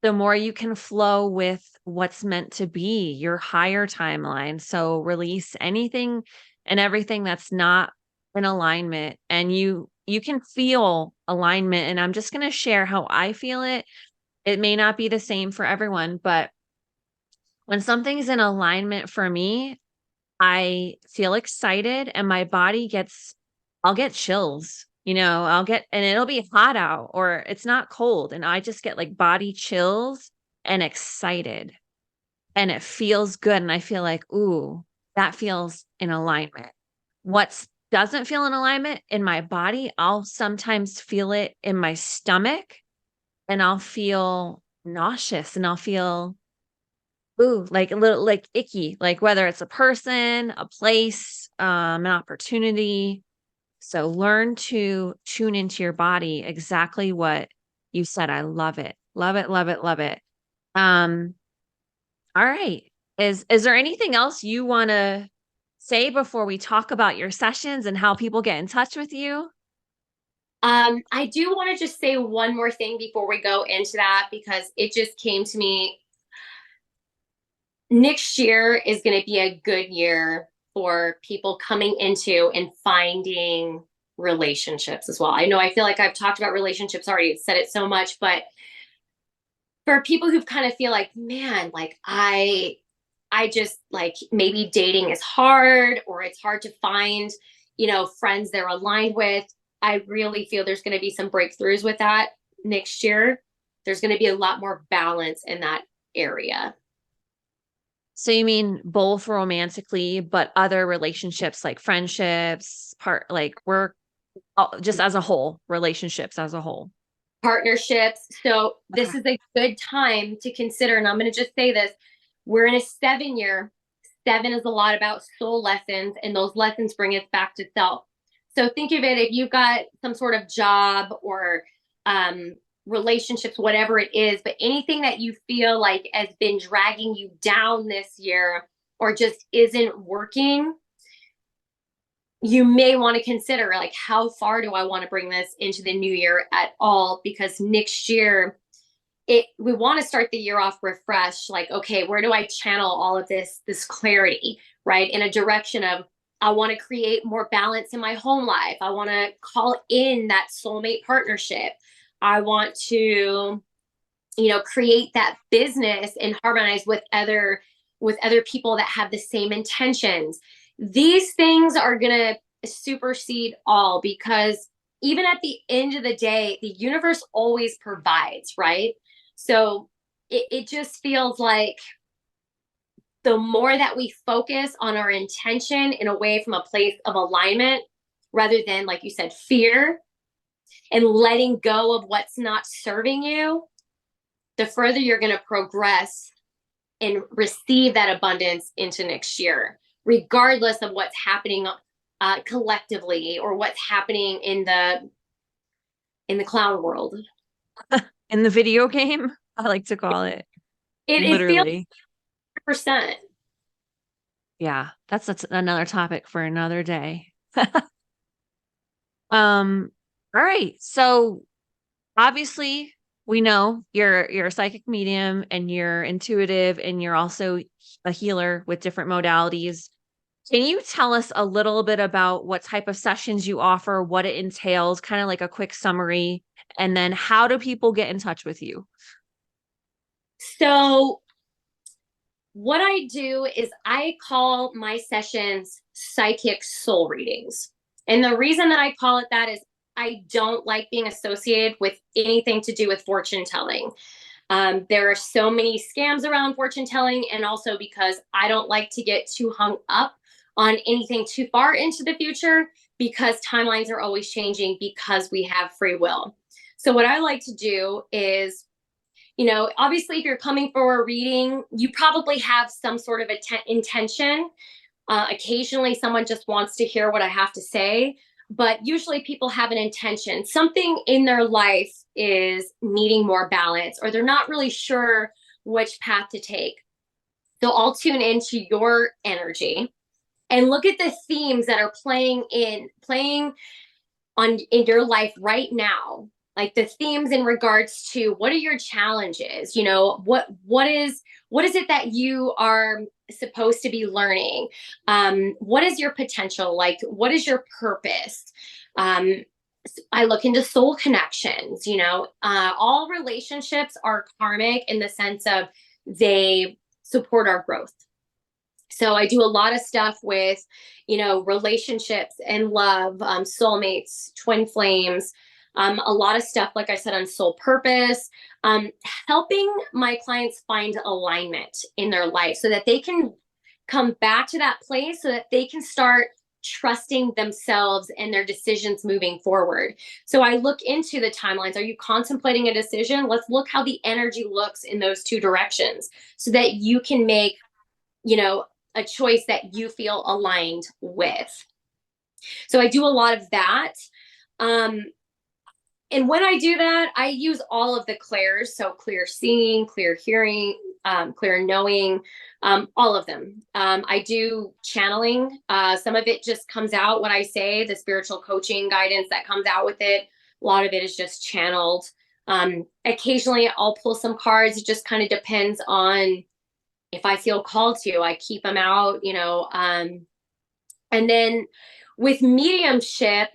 the more you can flow with what's meant to be your higher timeline. So release anything and everything that's not in alignment, and you can feel alignment. And I'm just going to share how I feel it. It may not be the same for everyone, but when something's in alignment for me, I feel excited, and my body I'll get chills, and it'll be hot out or it's not cold. And I just get like body chills and excited, and it feels good. And I feel like, ooh, that feels in alignment. What doesn't feel in alignment in my body, I'll sometimes feel it in my stomach, and I'll feel nauseous, and I'll feel ooh, like a little like icky, like whether it's a person, a place, an opportunity. So learn to tune into your body, exactly what you said. I love it. Love it, love it, love it. Um, all right. Is there anything else you want to say before we talk about your sessions and how people get in touch with you? I do want to just say one more thing before we go into that, because it just came to me. Next year is going to be a good year for people coming into and finding relationships as well. I know I feel like I've talked about relationships already, said it so much, but for people who kind of feel like, man, like I just like maybe dating is hard, or it's hard to find, friends they're aligned with. I really feel there's going to be some breakthroughs with that next year. There's going to be a lot more balance in that area. So you mean both romantically, but other relationships like friendships, like work, just as a whole, relationships as a whole. Partnerships. So this Okay. is a good time to consider. And I'm going to just say this. We're in a 7 year. 7 is a lot about soul lessons, and those lessons bring us back to self. So think of it, if you've got some sort of job or relationships, whatever it is, but anything that you feel like has been dragging you down this year or just isn't working, you may want to consider, like, how far do I want to bring this into the new year at all? Because next year, we want to start the year off refreshed. Like, okay, where do I channel all of this clarity, right? In a direction of, I want to create more balance in my home life. I want to call in that soulmate partnership. I want to, create that business and harmonize with other people that have the same intentions. These things are going to supersede all, because even at the end of the day, the universe always provides, right? So it just feels like the more that we focus on our intention in a way from a place of alignment, rather than, like you said, fear, and letting go of what's not serving you, the further you're going to progress and receive that abundance into next year, regardless of what's happening collectively, or what's happening in the clown world. In the video game, I like to call it. It feels Literally. 100%. Yeah, that's another topic for another day. Um, all right. So obviously we know you're a psychic medium and you're intuitive and you're also a healer with different modalities. Can you tell us a little bit about what type of sessions you offer, what it entails, kind of like a quick summary, and then how do people get in touch with you? So what I do is I call my sessions psychic soul readings. And the reason that I call it that is I don't like being associated with anything to do with fortune telling. There are so many scams around fortune telling, and also because I don't like to get too hung up on anything too far into the future, because timelines are always changing, because we have free will. So, what I like to do is, obviously, if you're coming for a reading, you probably have some sort of intention. Occasionally, someone just wants to hear what I have to say, but usually people have an intention. Something in their life is needing more balance, or they're not really sure which path to take. So I'll tune into your energy and look at the themes that are playing on in your life right now, like the themes in regards to, what are your challenges, what is it that you are supposed to be learning, what is your potential, like what is your purpose. I look into soul connections. All relationships are karmic in the sense of they support our growth. So I do a lot of stuff with, relationships and love, soulmates, twin flames, a lot of stuff, like I said, on soul purpose, helping my clients find alignment in their life so that they can come back to that place, so that they can start trusting themselves and their decisions moving forward. So I look into the timelines. Are you contemplating a decision? Let's look how the energy looks in those two directions, so that you can make, a choice that you feel aligned with. So I do a lot of that. And when I do that, I use all of the clairs. So clear seeing, clear hearing, clear knowing, all of them. I do channeling. Some of it just comes out what I say, the spiritual coaching guidance that comes out with it. A lot of it is just channeled. Occasionally I'll pull some cards. It just kind of depends on if I feel called to. I keep them out, and then with mediumship,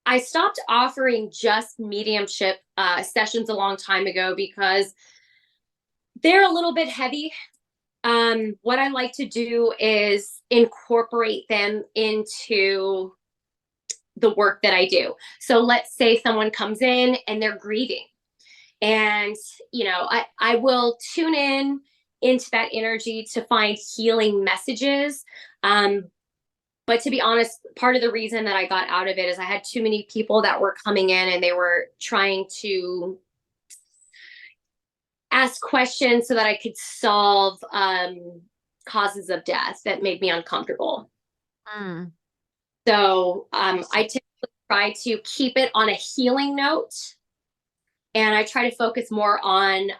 I stopped offering just mediumship sessions a long time ago because they're a little bit heavy. What I like to do is incorporate them into the work that I do. So let's say someone comes in and they're grieving, and I will tune in into that energy to find healing messages. But to be honest, part of the reason that I got out of it is I had too many people that were coming in and they were trying to ask questions so that I could solve causes of death that made me uncomfortable. Mm. So I typically try to keep it on a healing note, and I try to focus more on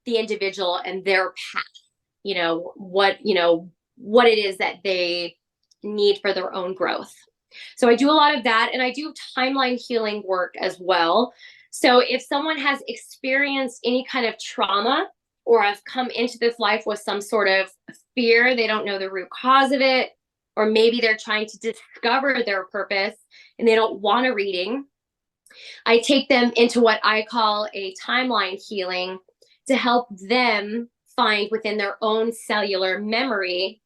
the individual and their path. What it is that they need for their own growth. So I do a lot of that, and I do timeline healing work as well. So if someone has experienced any kind of trauma or have come into this life with some sort of fear, they don't know the root cause of it, or maybe they're trying to discover their purpose and they don't want a reading, I take them into what I call a timeline healing to help them find within their own cellular memory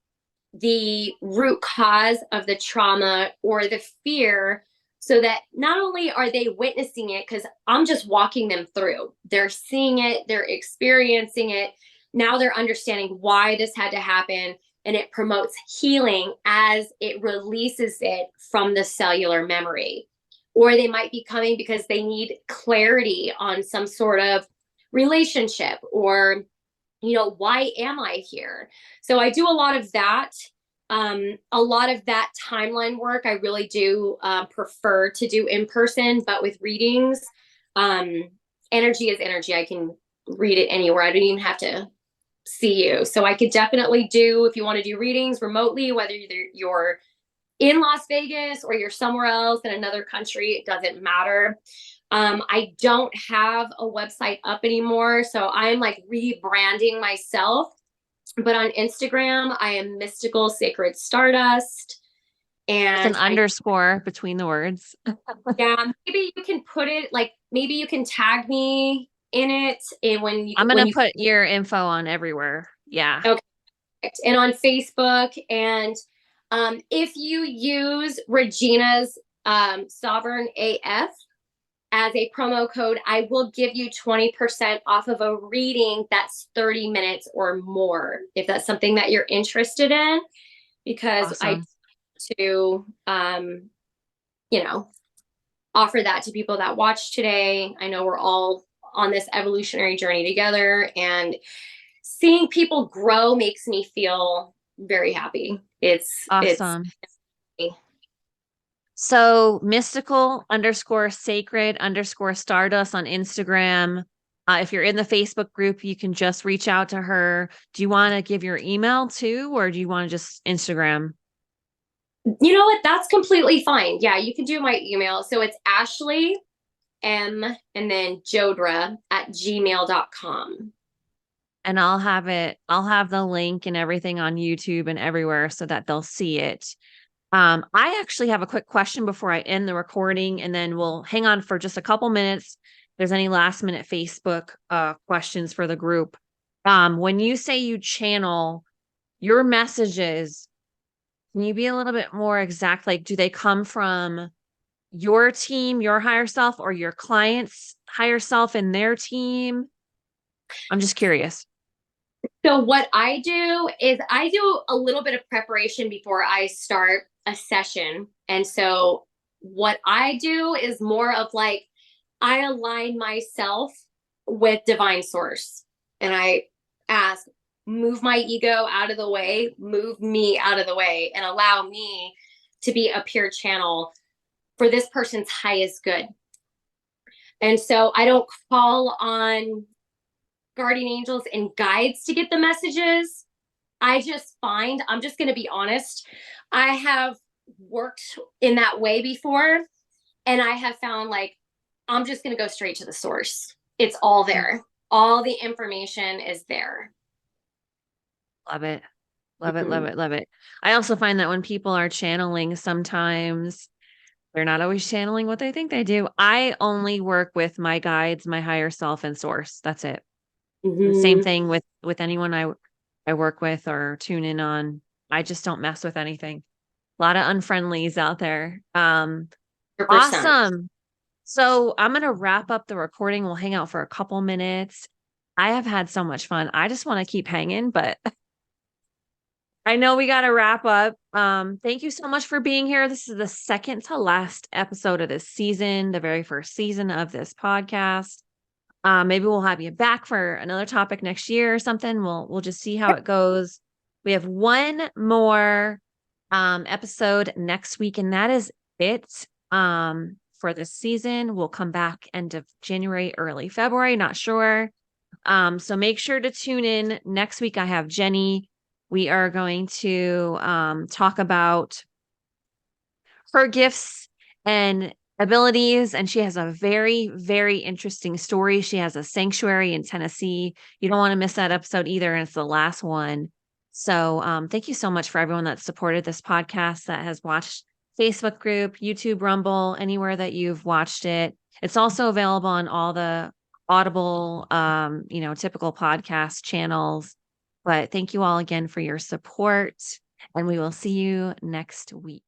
the root cause of the trauma or the fear, so that not only are they witnessing it, because I'm just walking them through, they're seeing it, they're experiencing it. Now they're understanding why this had to happen, and it promotes healing as it releases it from the cellular memory. Or they might be coming because they need clarity on some sort of relationship, or why am I here? So I do a lot of that. A lot of that timeline work I really do prefer to do in person, but with readings, energy is energy. I can read it anywhere. I don't even have to see you. So I could definitely do, if you want to do readings remotely, whether you're in Las Vegas or you're somewhere else in another country, it doesn't matter. I don't have a website up anymore, so I'm like rebranding myself. But on Instagram, I am Mystical Sacred Stardust. There's an And underscore between the words. yeah, maybe you can put it like, maybe you can tag me in it, and I'm going to put your info on everywhere. Yeah. okay, and on Facebook. And if you use Regina's Sovereign AF as a promo code, I will give you 20% off of a reading that's 30 minutes or more, if that's something that you're interested in, because Awesome. to offer that to people that watch today. I know we're all on this evolutionary journey together, and seeing people grow makes me feel very happy. Awesome. So mystical underscore sacred underscore stardust on Instagram. If you're in the Facebook group, you can just reach out to her. Do you want to give your email too, or do you want to just Instagram? You know what? That's completely fine. Yeah, you can do my email. So it's Ashley M and then Jodra at gmail.com. And I'll have the link and everything on YouTube and everywhere so that they'll see it. I actually have a quick question before I end the recording, and then we'll hang on for just a couple minutes. If there's any last minute Facebook questions for the group. When you say you channel your messages, can you be a little bit more exact? Like, do they come from your team, your higher self, or your client's higher self and their team? I'm just curious. So what I do is I do a little bit of preparation before I start a session. And so what I do is more of like, I align myself with divine source, and I ask, move my ego out of the way, move me out of the way, and allow me to be a pure channel for this person's highest good. And so I don't call on guardian angels and guides to get the messages. I just find, I'm just going to be honest, I have worked in that way before, and I have found like I'm just going to go straight to the source. It's all there. All the information is there. Love it. Love it, love Mm-hmm. it, love it. I also find that when people are channeling, sometimes they're not always channeling what they think they do. I only work with my guides, my higher self, and source. That's it. The same Mm-hmm. thing with anyone I work with or tune in on. I just don't mess with anything. A lot of unfriendlies out there. 100%. Awesome. So I'm gonna wrap up the recording. We'll hang out for a couple minutes. I have had so much fun. I just want to keep hanging, but I know we got to wrap up. Thank you so much for being here. This is the second to last episode of this season, the very first season of this podcast. Maybe we'll have you back for another topic next year or something. We'll just see how it goes. We have one more episode next week, and that is it for this season. We'll come back end of January, early February, not sure. So make sure to tune in next week. I have Jenny. We are going to talk about her gifts and abilities. And she has a very, very interesting story. She has a sanctuary in Tennessee. You don't want to miss that episode either. And it's the last one. So thank you so much for everyone that supported this podcast, that has watched Facebook group, YouTube, Rumble, anywhere that you've watched it. It's also available on all the Audible, typical podcast channels. But thank you all again for your support, and we will see you next week.